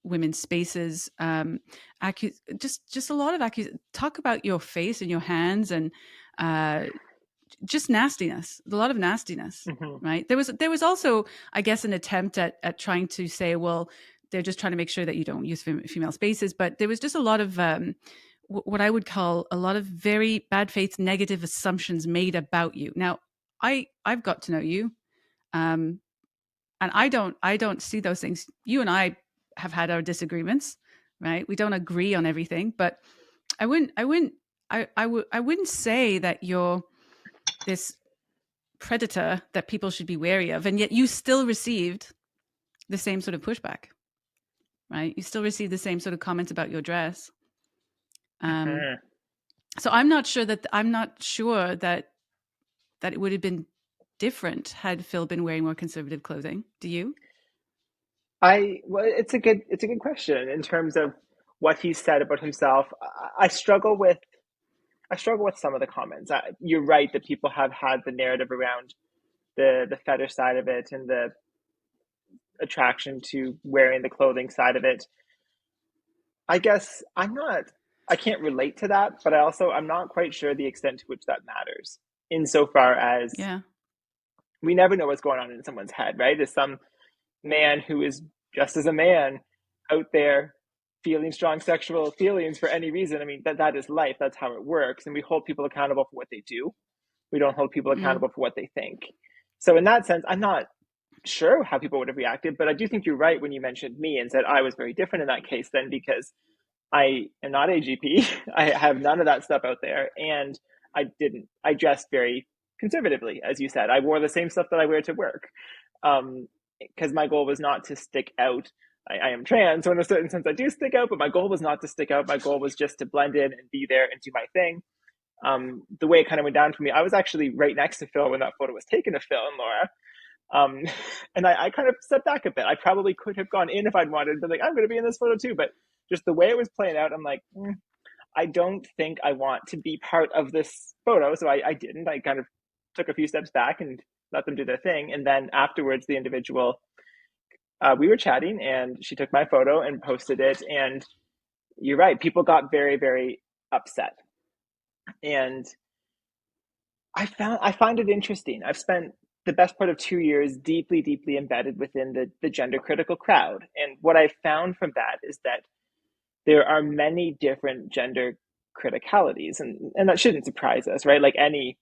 women's spaces, just a lot of talk about your face and your hands and just nastiness, a lot of nastiness, right? There was also, I guess, an attempt at trying to say, well, they're just trying to make sure that you don't use female spaces, but there was just a lot of what I would call a lot of very bad faith, negative assumptions made about you. Now, I've got to know you, and I don't see those things. You and I have had our disagreements, right? We don't agree on everything, but I wouldn't say that you're this predator that people should be wary of, and yet you still received the same sort of pushback, right? You still received the same sort of comments about your dress. So I'm not sure that it would have been different had Phil been wearing more conservative clothing. Do you? Well, it's a good question in terms of what he said about himself. I struggle with some of the comments. You're right that people have had the narrative around the fetish side of it and the attraction to wearing the clothing side of it. I guess I can't relate to that, but I'm not quite sure the extent to which that matters insofar as we never know what's going on in someone's head, right? There's some man who is just as a man out there feeling strong sexual feelings for any reason. I mean, that is life. That's how it works. And we hold people accountable for what they do. We don't hold people accountable for what they think. So in that sense, I'm not sure how people would have reacted, but I do think you're right when you mentioned me and said I was very different in that case then, because I am not AGP. I have none of that stuff out there. And I dressed very conservatively, as you said. I wore the same stuff that I wear to work. Because my goal was not to stick out. I am trans, so in a certain sense I do stick out, but my goal was not to stick out. My goal was just to blend in and be there and do my thing. The way it kind of went down for me, I was actually right next to Phil when that photo was taken of Phil and Laura. And I kind of stepped back a bit. I probably could have gone in if I'd wanted, but like, I'm going to be in this photo too. But just the way it was playing out, I'm like, I don't think I want to be part of this photo. So I didn't. I kind of took a few steps back and let them do their thing. And then afterwards, the individual, we were chatting and she took my photo and posted it. And you're right, people got very, very upset. And I find it interesting. I've spent the best part of 2 years deeply, deeply embedded within the gender critical crowd. And what I found from that is that there are many different gender criticalities. And that shouldn't surprise us, right? Like any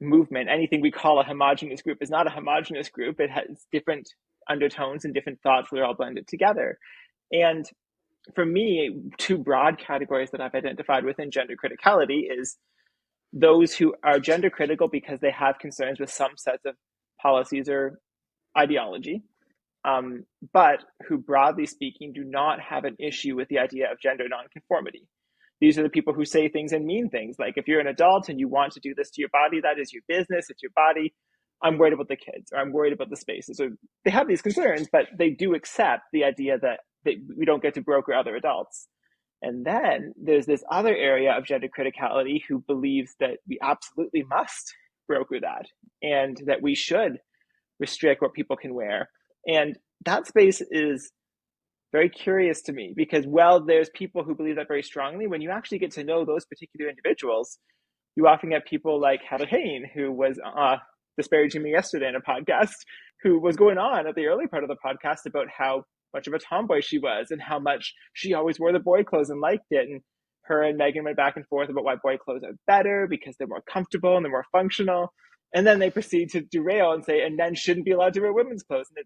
movement, anything we call a homogenous group is not a homogenous group. It has different undertones and different thoughts that are all blended together. And for me, two broad categories that I've identified within gender criticality is those who are gender critical because they have concerns with some sets of policies or ideology, but who, broadly speaking, do not have an issue with the idea of gender nonconformity. these are the people who say things and mean things. Like, if you're an adult and you want to do this to your body, that is your business, it's your body. I'm worried about the kids, or I'm worried about the spaces. So they have these concerns, but they do accept the idea that we don't get to broker other adults. And then there's this other area of gender criticality who believes that we absolutely must broker that, and that we should restrict what people can wear. And that space is very curious to me, because while there's people who believe that very strongly, when you actually get to know those particular individuals, you often get people like Heather Hayne, who was disparaging me yesterday in a podcast, who was going on at the early part of the podcast about how much of a tomboy she was and how much she always wore the boy clothes and liked it. And her and Meghan went back and forth about why boy clothes are better because they're more comfortable and they're more functional. And then they proceed to derail and say, and men shouldn't be allowed to wear women's clothes. And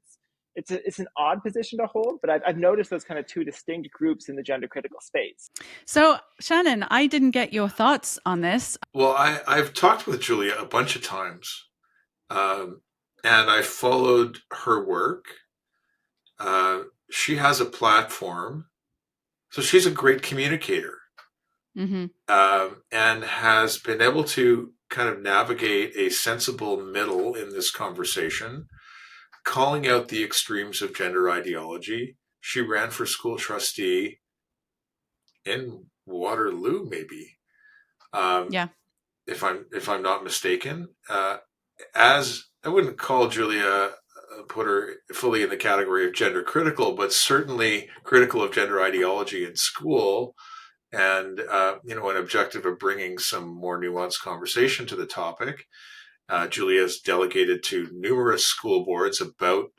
it's an odd position to hold, but I've noticed those kind of two distinct groups in the gender critical space. So, Shannon, I didn't get your thoughts on this. Well, I've talked with Julia a bunch of times, and I followed her work. She has a platform, so she's a great communicator, and has been able to kind of navigate a sensible middle in this conversation, calling out the extremes of gender ideology. She ran for school trustee in Waterloo, maybe. If I'm not mistaken. As I wouldn't call Julia, put her fully in the category of gender critical, but certainly critical of gender ideology in school, and an objective of bringing some more nuanced conversation to the topic. Julia has delegated to numerous school boards about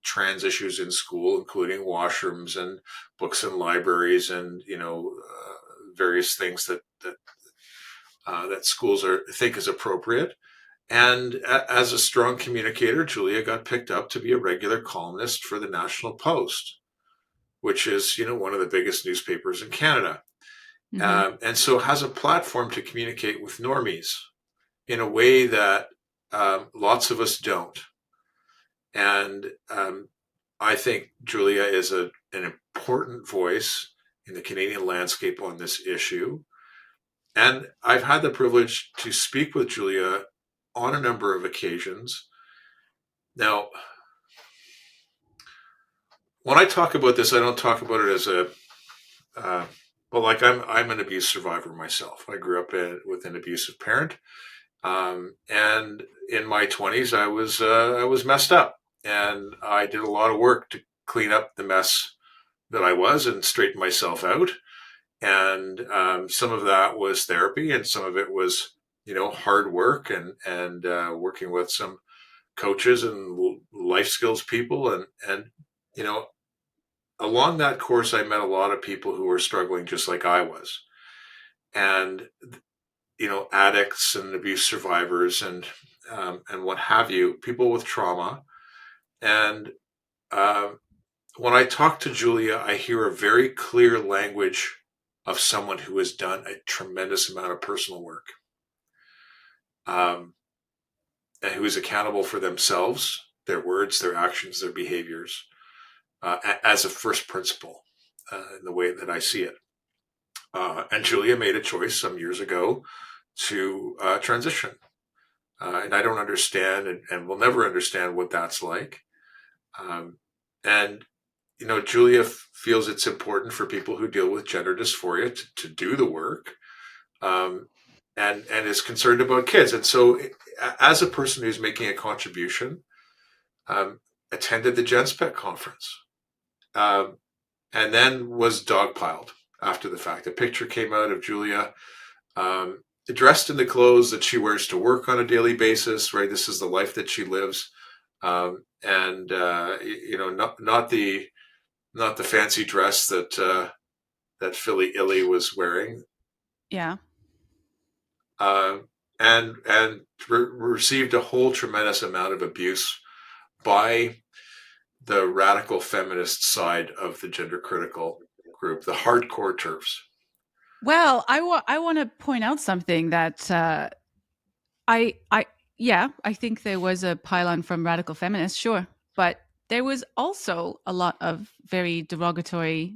trans issues in school, including washrooms and books and libraries, and various things that schools think is appropriate. And as a strong communicator, Julia got picked up to be a regular columnist for the National Post, which is one of the biggest newspapers in Canada, and so has a platform to communicate with normies in a way that lots of us don't. And I think Julia is an important voice in the Canadian landscape on this issue. And I've had the privilege to speak with Julia on a number of occasions. Now, when I talk about this, I don't talk about it as I'm an abuse survivor myself. I grew up with an abusive parent. And in my 20s, I was messed up, and I did a lot of work to clean up the mess that I was and straighten myself out. And some of that was therapy, and some of it was, hard work and working with some coaches and life skills people. And along that course, I met a lot of people who were struggling just like I was. And addicts and abuse survivors and what have you, people with trauma. And when I talk to Julia, I hear a very clear language of someone who has done a tremendous amount of personal work, and who is accountable for themselves, their words, their actions, their behaviors, as a first principle, in the way that I see it. And Julia made a choice some years ago to transition. And I don't understand and will never understand what that's like. And Julia feels it's important for people who deal with gender dysphoria to do the work, and is concerned about kids. And so as a person who's making a contribution, attended the Genspect conference, and then was dogpiled after the fact. A picture came out of Julia dressed in the clothes that she wears to work on a daily basis, right? This is the life that she lives. Not the fancy dress that Philly Illy was wearing. Yeah. And received a whole tremendous amount of abuse by the radical feminist side of the gender critical group, the hardcore TERFs. Well, I want to point out something that I think there was a pile-on from radical feminists, sure, but there was also a lot of very derogatory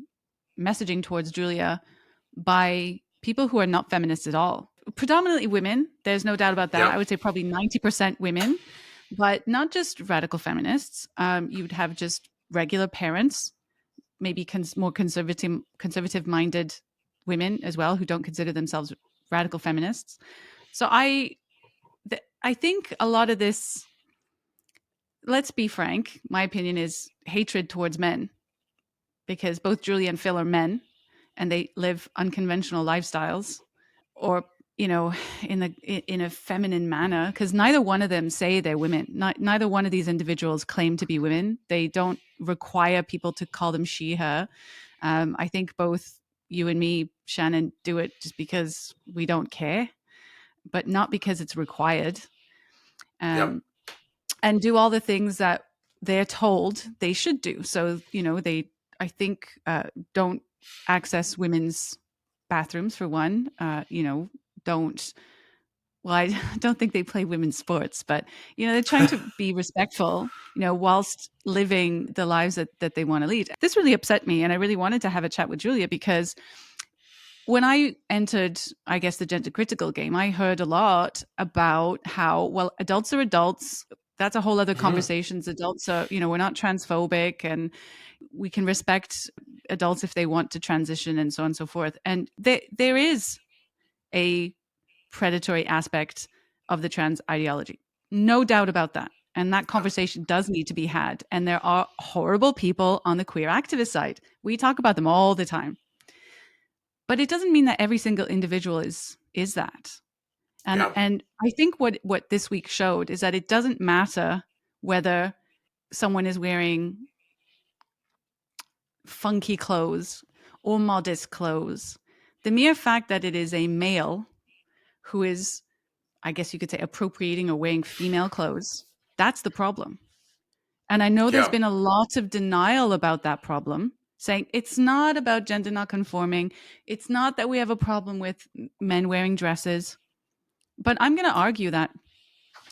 messaging towards Julia by people who are not feminists at all. Predominantly women, there's no doubt about that. Yeah. I would say probably 90% women, but not just radical feminists. You would have just regular parents, maybe more conservative-minded women as well, who don't consider themselves radical feminists. So I think a lot of this, let's be frank, my opinion is hatred towards men, because both Julia and Phil are men and they live unconventional lifestyles, or in a feminine manner, because neither one of them say they're women. Neither one of these individuals claim to be women. They don't require people to call them she, her. I think both you and me, Shannon, do it just because we don't care, but not because it's required. And do all the things that they're told they should do. So, they, I think, don't access women's bathrooms, for one. I don't think they play women's sports, but, they're trying to be respectful, whilst living the lives that they want to lead. This really upset me, and I really wanted to have a chat with Julia, because when I entered, I guess, the gender critical game, I heard a lot about how, well, adults are adults. That's a whole other conversations. Adults are, we're not transphobic, and we can respect adults if they want to transition, and so on and so forth. And there is a predatory aspect of the trans ideology. No doubt about that. And that conversation does need to be had. And there are horrible people on the queer activist side. We talk about them all the time. But it doesn't mean that every single individual is that. And I think what this week showed is that it doesn't matter whether someone is wearing funky clothes or modest clothes. The mere fact that it is a male who is, I guess you could say, appropriating or wearing female clothes, that's the problem. And I know there's been a lot of denial about that problem, saying it's not about gender not conforming. It's not that we have a problem with men wearing dresses. But I'm going to argue that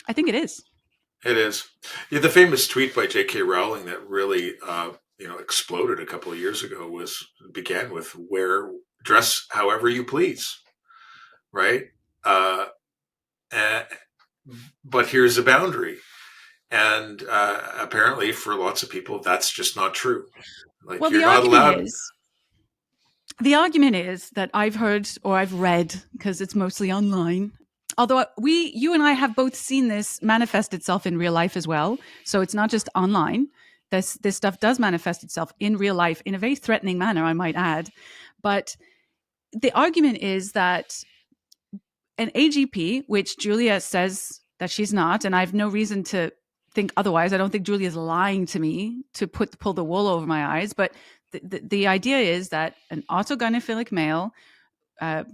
I think it is. It is. Yeah, the famous tweet by J.K. Rowling that really, exploded a couple of years ago began with dress however you please, right? But here's a boundary. And apparently for lots of people, that's just not true. Like, well, you're not allowed. The argument is that I've heard, or I've read, because it's mostly online, although you and I have both seen this manifest itself in real life as well. So it's not just online. This stuff does manifest itself in real life in a very threatening manner, I might add. But the argument is that an AGP, which Julia says that she's not, and I have no reason to think otherwise. I don't think Julia's lying to me to pull the wool over my eyes. But the idea is that an autogynephillic male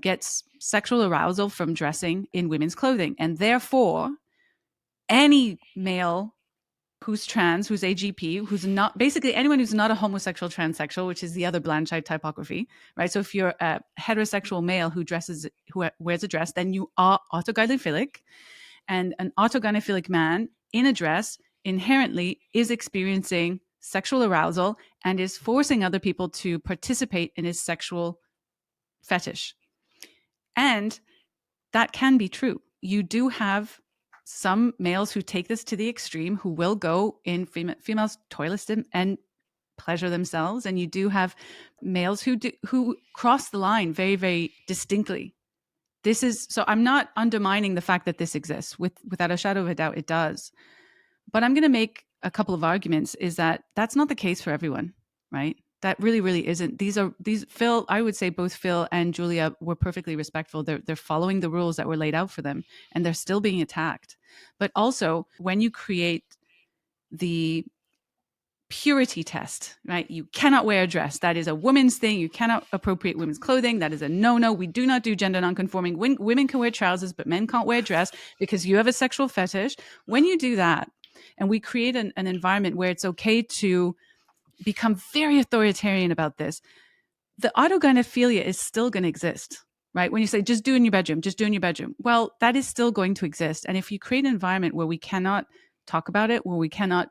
gets sexual arousal from dressing in women's clothing. And therefore, any male who's trans, who's AGP, who's not, basically anyone who's not a homosexual transsexual, which is the other Blanchard typography, right? So if you're a heterosexual male who wears a dress, then you are autogynephillic. And an autogynephillic man in a dress inherently is experiencing sexual arousal and is forcing other people to participate in his sexual fetish. And that can be true. You do have some males who take this to the extreme, who will go in females' toilets and pleasure themselves. And you do have males who cross the line very, very distinctly. So I'm not undermining the fact that this exists. Without a shadow of a doubt, it does. But I'm going to make a couple of arguments, is that that's not the case for everyone, right? That really, really isn't. Phil, I would say both Phil and Julia were perfectly respectful. They're following the rules that were laid out for them, and they're still being attacked. But also, when you create the purity test, right? You cannot wear a dress. That is a woman's thing. You cannot appropriate women's clothing. That is a no-no. We do not do gender nonconforming. Women can wear trousers, but men can't wear a dress because you have a sexual fetish. When you do that, and we create an environment where it's okay to become very authoritarian about this, the autogynephilia is still going to exist, right? When you say, just do it in your bedroom, just do it in your bedroom. Well, that is still going to exist. And if you create an environment where we cannot talk about it, where we cannot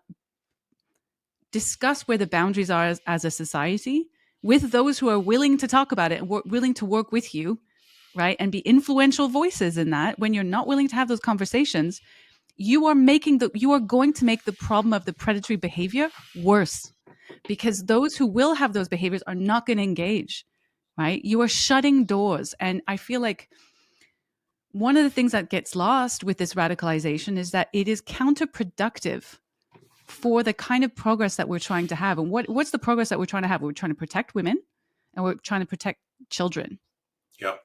discuss where the boundaries are as a society, with those who are willing to talk about it and willing to work with you, right, and be influential voices in that, when you're not willing to have those conversations, you are going to make the problem of the predatory behavior worse, because those who will have those behaviors are not going to engage, right? You are shutting doors. And I feel like one of the things that gets lost with this radicalization is that it is counterproductive for the kind of progress that we're trying to have. And what's the progress that we're trying to have? We're trying to protect women and we're trying to protect children. Yeah.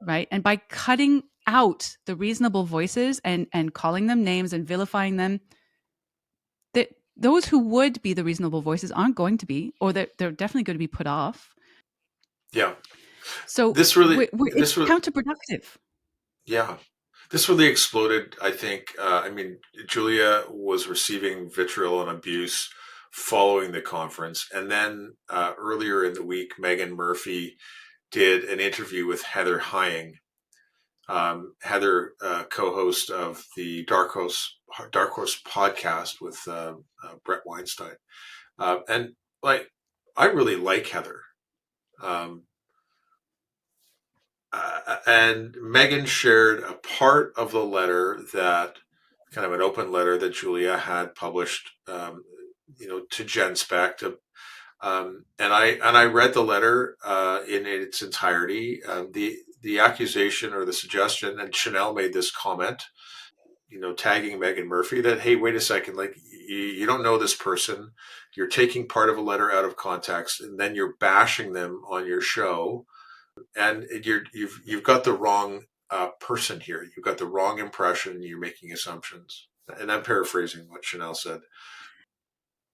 Right. And by cutting out the reasonable voices and calling them names and vilifying them, that those who would be the reasonable voices aren't going to be, or they're definitely going to be put off. Yeah. So it's counterproductive. Yeah. This really exploded, I think. Julia was receiving vitriol and abuse following the conference. And then earlier in the week, Meghan Murphy did an interview with Heather Heying. Heather, co-host of the Dark Horse podcast with Brett Weinstein. And like, I really like Heather. And Meghan shared a part of the letter, that kind of an open letter that Julia had published, to Genspect. And I read the letter in its entirety. The accusation or the suggestion, and Chanel made this comment, tagging Meghan Murphy, that, hey, wait a second, like, you don't know this person. You're taking part of a letter out of context, and then you're bashing them on your show. And you've got the wrong person here. You've got the wrong impression. You're making assumptions. And I'm paraphrasing what Chanel said.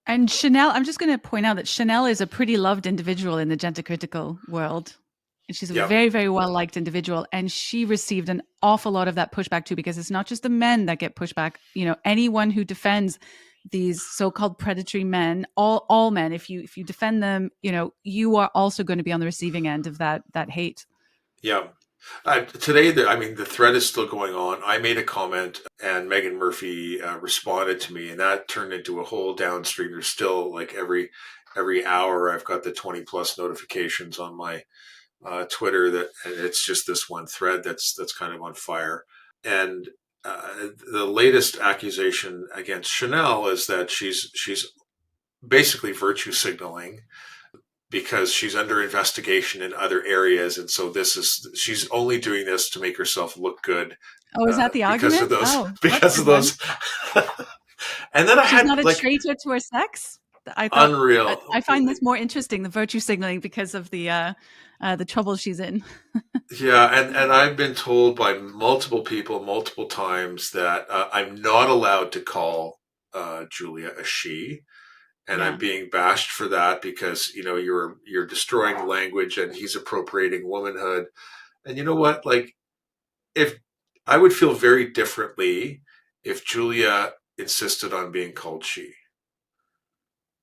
And Chanel, I'm just going to point out that Chanel is a pretty loved individual in the gender critical world. And she's a very, very well-liked individual. And she received an awful lot of that pushback too, because it's not just the men that get pushback. Anyone who defends these so-called predatory men, all men, if you defend them, you are also going to be on the receiving end of that hate. Yeah. Today, the thread is still going on. I made a comment and Meghan Murphy responded to me, and that turned into a whole downstream. There's still, like, every hour I've got the 20 plus notifications on my Twitter, and it's just this one thread that's kind of on fire. And the latest accusation against Chanel is that she's basically virtue signaling, because she's under investigation in other areas, and so she's only doing this to make herself look good. Oh, is that the argument? Because of those. And then she's not a traitor to her sex. Unreal. I find this more interesting, the virtue signaling, because of the trouble she's in. Yeah, and I've been told by multiple people multiple times that I'm not allowed to call Julia a she. And I'm being bashed for that because, you're destroying language and he's appropriating womanhood. And you know what? Like, if I would feel very differently if Julia insisted on being called she.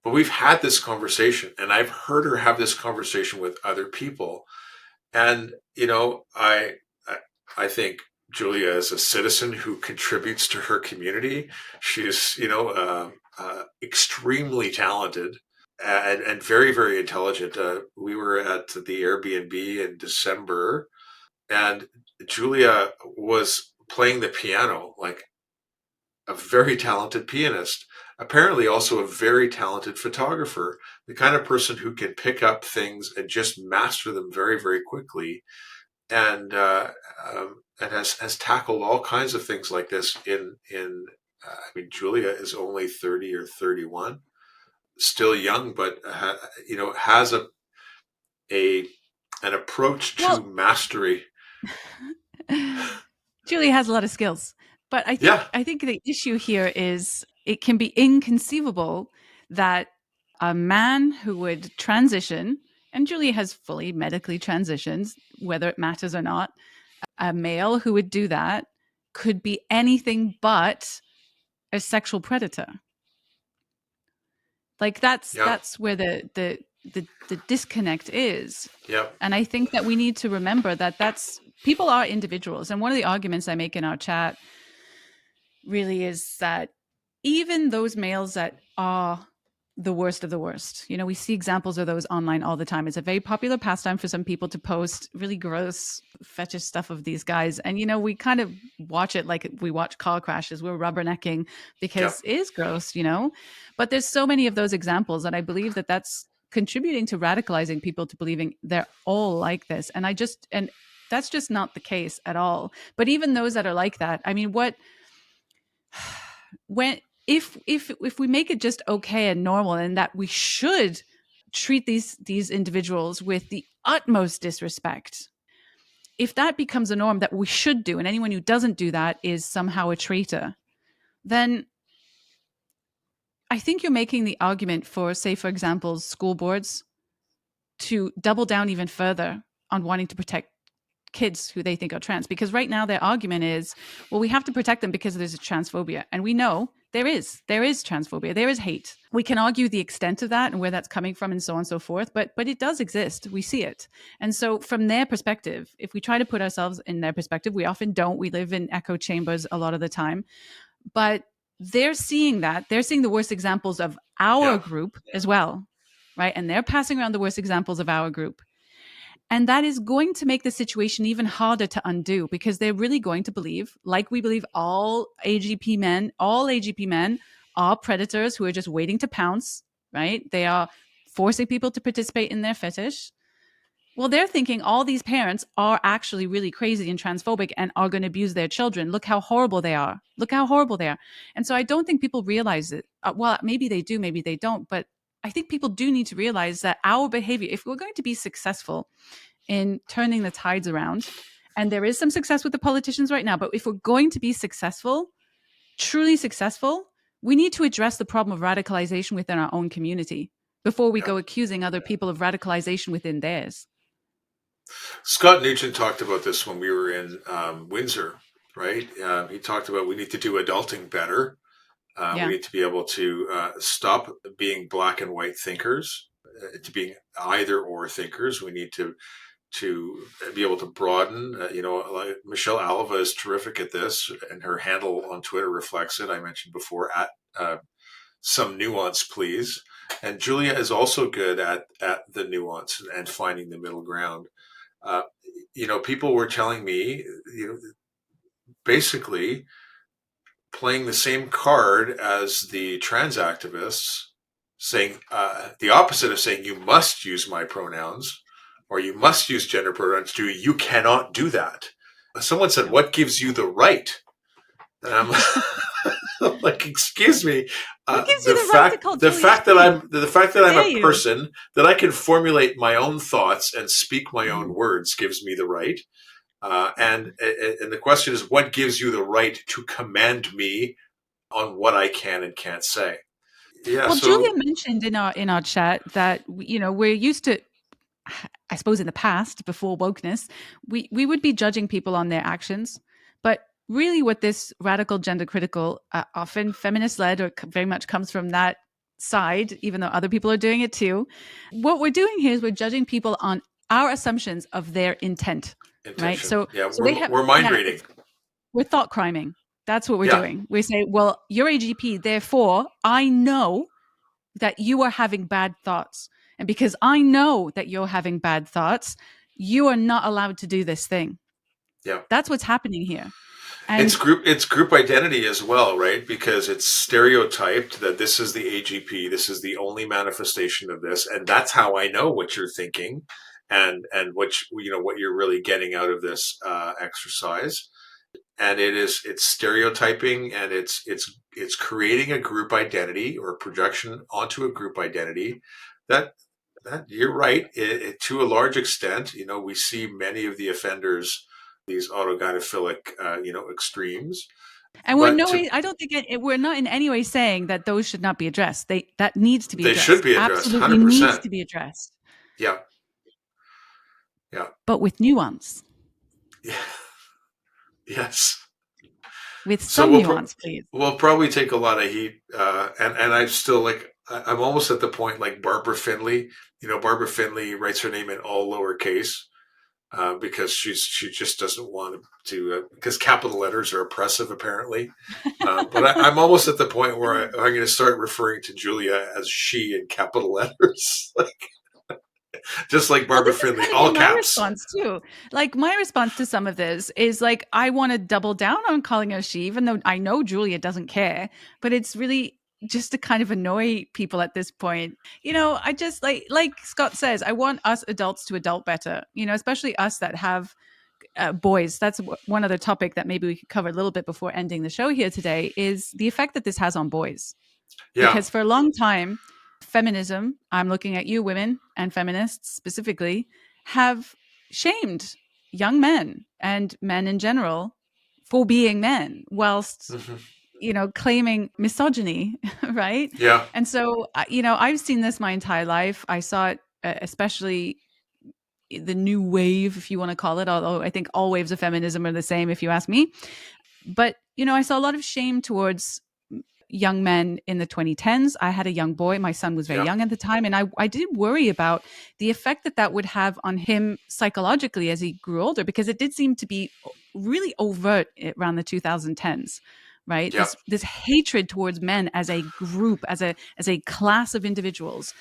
But we've had this conversation, and I've heard her have this conversation with other people. And, I think Julia is a citizen who contributes to her community. She's, extremely talented and very, very intelligent. We were at the Airbnb in December, and Julia was playing the piano, like a very talented pianist. Apparently also a very talented photographer, the kind of person who can pick up things and just master them very, very quickly. And has tackled all kinds of things like this Julia is only 30 or 31, still young, but has an approach to mastery. Julia has a lot of skills, but I think the issue here is it can be inconceivable that a man who would transition, and Julia has fully medically transitioned, whether it matters or not, a male who would do that could be anything but a sexual predator. Like, that's where the disconnect is. Yeah. And I think that we need to remember that people are individuals. And one of the arguments I make in our chat really is that even those males that are the worst of the worst. You know, we see examples of those online all the time. It's a very popular pastime for some people to post really gross fetish stuff of these guys. And, you know, we kind of watch it like we watch car crashes. We're rubbernecking because it is gross, you know, but there's so many of those examples. And I believe that that's contributing to radicalizing people to believing they're all like this. And that's just not the case at all. But even those that are like that, I mean, if we make it just okay and normal, and that we should treat these individuals with the utmost disrespect, if that becomes a norm that we should do, and anyone who doesn't do that is somehow a traitor, then I think you're making the argument for, say, for example, school boards to double down even further on wanting to protect kids who they think are trans. Because right now their argument is, well, we have to protect them because there's a transphobia. And we know there is transphobia, there is hate. We can argue the extent of that and where that's coming from and so on and so forth, but it does exist. We see it. And so from their perspective, if we try to put ourselves in their perspective, we often don't. We live in echo chambers a lot of the time. But they're seeing that. They're seeing the worst examples of our group as well, right? And they're passing around the worst examples of our group. And that is going to make the situation even harder to undo, because they're really going to believe, like we believe all AGP men are predators who are just waiting to pounce, right? They are forcing people to participate in their fetish. Well, they're thinking all these parents are actually really crazy and transphobic and are going to abuse their children. Look how horrible they are. And so I don't think people realize it. Well, maybe they do, maybe they don't. But I think people do need to realize that our behavior, if we're going to be successful in turning the tides around, and there is some success with the politicians right now, but if we're going to be successful, truly successful, we need to address the problem of radicalization within our own community before we go accusing other people of radicalization within theirs. Scott Nugent talked about this when we were in Windsor, right? He talked about we need to do adulting better. We need to be able to stop being black and white thinkers, to being either or thinkers. We need to be able to broaden. Like Michelle Alva is terrific at this, and her handle on Twitter reflects it. I mentioned before, at some nuance, please. And Julia is also good at the nuance and finding the middle ground. People were telling me, basically playing the same card as the trans activists, saying the opposite of saying you must use my pronouns or you must use gender pronouns. You cannot do that. Someone said, "What gives you the right?" And I'm like, "Excuse me." The fact that I'm a person, that I can formulate my own thoughts and speak my own words, gives me the right. And the question is, what gives you the right to command me on what I can and can't say? Yeah. Well, Julia mentioned in our chat that we're used to, I suppose in the past, before wokeness, we would be judging people on their actions, but really what this radical gender critical, often feminist led, or very much comes from that side, even though other people are doing it too. What we're doing here is we're judging people on our assumptions of their intent. Right? So we're mind reading. We're thought criming. That's what we're doing. We say, well, you're AGP, therefore I know that you are having bad thoughts. And because I know that you're having bad thoughts, you are not allowed to do this thing. Yeah. That's what's happening here. And it's group identity as well, right? Because it's stereotyped that this is the AGP, this is the only manifestation of this, and that's how I know what you're thinking and what you're really getting out of this exercise. And it's stereotyping, and it's creating a group identity or a projection onto a group identity that you're right. To a large extent, we see many of the offenders, these autogynephilic, extremes. And I don't think we're not in any way saying that those should not be addressed. That needs to be addressed. They should be addressed. Absolutely 100%. Needs to be addressed. Yeah. But with nuance. Yeah. Yes. With some nuance, please. We'll probably take a lot of heat. And I'm still I'm almost at the point like Barbara Finley. Barbara Finley writes her name in all lowercase. because she just doesn't want to because capital letters are oppressive apparently. But I'm almost at the point where I'm going to start referring to Julia as she in capital letters, just like Barbara Finley, all my caps. response too. Like my response to some of this is like I want to double down on calling her she, even though I know Julia doesn't care. But it's really just to kind of annoy people at this point. I just like Scott says, I want us adults to adult better. Especially us that have boys. That's one other topic that maybe we could cover a little bit before ending the show here today is the effect that this has on boys. Yeah. Because for a long time, feminism, I'm looking at you women and feminists specifically, have shamed young men and men in general for being men whilst claiming misogyny, right? Yeah. And so I've seen this my entire life. I saw it especially the new wave, if you want to call it, although I think all waves of feminism are the same if you ask me. But I saw a lot of shame towards young men in the 2010s. I had a young boy. My son was very young at the time. And I did worry about the effect that would have on him psychologically as he grew older, because it did seem to be really overt around the 2010s, right? Yeah. This hatred towards men as a group, as a class of individuals.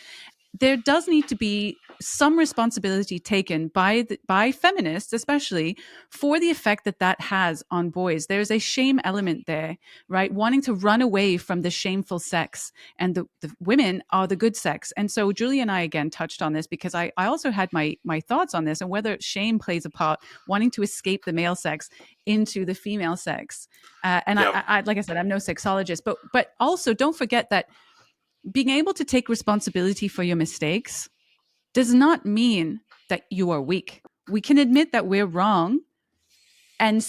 There does need to be some responsibility taken by feminists, especially for the effect that has on boys. There's a shame element there, right? Wanting to run away from the shameful sex, and the women are the good sex. And so Julie and I again touched on this because I also had my thoughts on this and whether shame plays a part, wanting to escape the male sex into the female sex. And I like I said, I'm no sexologist, but also don't forget that being able to take responsibility for your mistakes does not mean that you are weak. We can admit that we're wrong and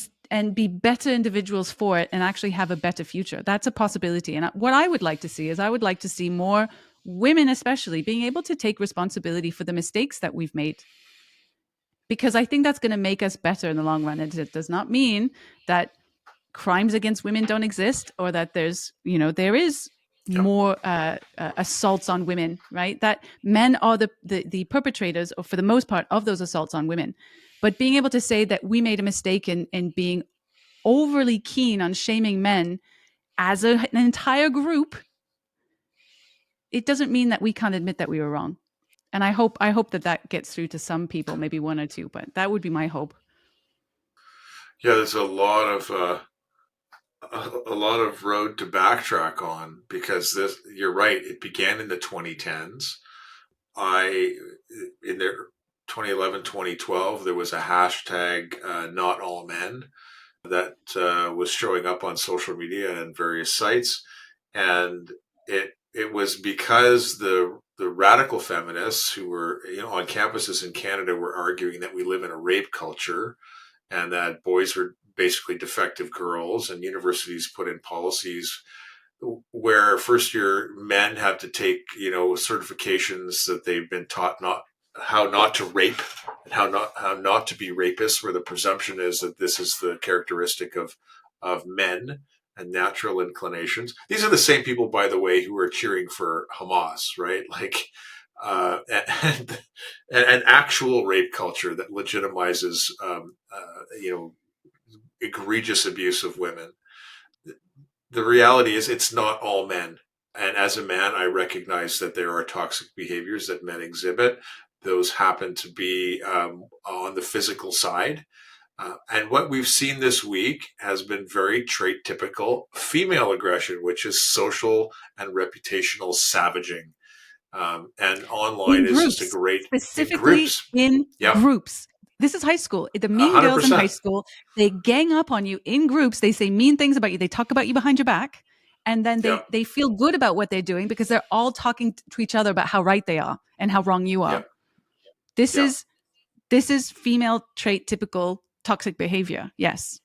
be better individuals for it and actually have a better future. That's a possibility. And what I would like to see is I would like to see more women, especially, being able to take responsibility for the mistakes that we've made. Because I think that's going to make us better in the long run. And it does not mean that crimes against women don't exist or that there is more assaults on women, right? That men are the perpetrators, or for the most part, of those assaults on women. But being able to say that we made a mistake in being overly keen on shaming men as an entire group, it doesn't mean that we can't admit that we were wrong. And I hope that gets through to some people, maybe one or two, but that would be my hope. Yeah, there's a lot of road to backtrack on, because you're right, it began in the 2010s. In the 2011, 2012, there was a hashtag #notallmen that was showing up on social media and various sites, and it was because the radical feminists who were on campuses in Canada were arguing that we live in a rape culture and that boys are basically defective girls, and universities put in policies where first year men have to take certifications that they've been taught how not to rape and how not to be rapists, where the presumption is that this is the characteristic of men and natural inclinations. These are the same people, by the way, who are cheering for Hamas, right? Like an actual rape culture that legitimizes egregious abuse of women. The reality is it's not all men. And as a man, I recognize that there are toxic behaviors that men exhibit. Those happen to be on the physical side. And what we've seen this week has been very trait typical female aggression, which is social and reputational savaging. And online is just a great... Specifically in groups. This is high school. The mean 100%. Girls in high school, they gang up on you in groups. They say mean things about you. They talk about you behind your back. And then they feel good about what they're doing because they're all talking to each other about how right they are and how wrong you are. This is female trait typical toxic behavior. Yes.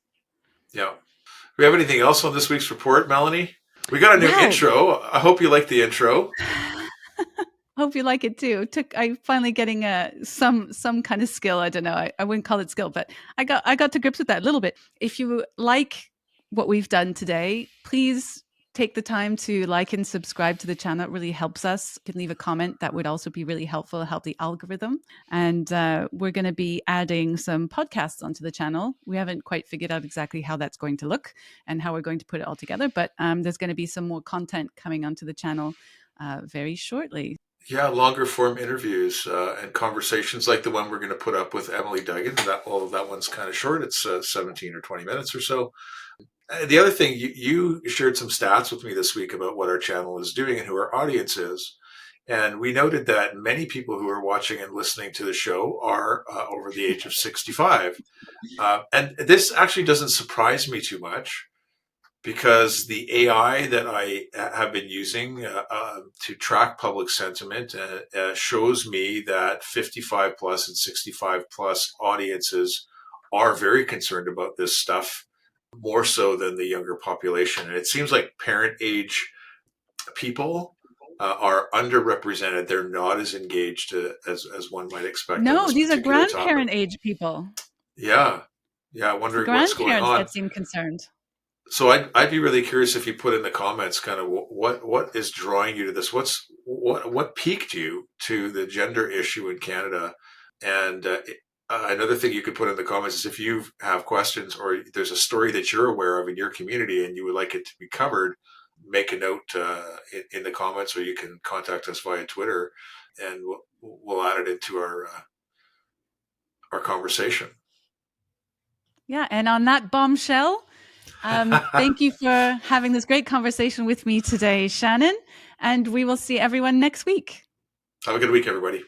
Yeah. Do we have anything else on this week's report, Melanie? We got a new intro. I hope you like the intro. Hope you like it too. I finally getting some kind of skill. I don't know. I wouldn't call it skill, but I got to grips with that a little bit. If you like what we've done today, please take the time to like and subscribe to the channel. It really helps us. You can leave a comment. That would also be really helpful, help the algorithm. And we're going to be adding some podcasts onto the channel. We haven't quite figured out exactly how that's going to look and how we're going to put it all together. But there's going to be some more content coming onto the channel very shortly. Yeah, longer form interviews and conversations like the one we're going to put up with Emily Duggan. That one's kind of short. It's 17 or 20 minutes or so. The other thing, you shared some stats with me this week about what our channel is doing and who our audience is. And we noted that many people who are watching and listening to the show are over the age of 65. And this actually doesn't surprise me too much, because the AI that I have been using to track public sentiment shows me that 55 plus and 65 plus audiences are very concerned about this stuff, more so than the younger population. And it seems like parent age people are underrepresented. They're not as engaged as one might expect. No, these are grandparent age people. Yeah. Wondering what's going on. Grandparents that seem concerned. So I'd be really curious if you put in the comments kind of what is drawing you to this. What piqued you to the gender issue in Canada? And another thing you could put in the comments is if you have questions or there's a story that you're aware of in your community and you would like it to be covered, make a note in the comments, or you can contact us via Twitter, and we'll add it into our conversation. Yeah, and on that bombshell, thank you for having this great conversation with me today, Shannon, and we will see everyone next week. Have a good week, everybody.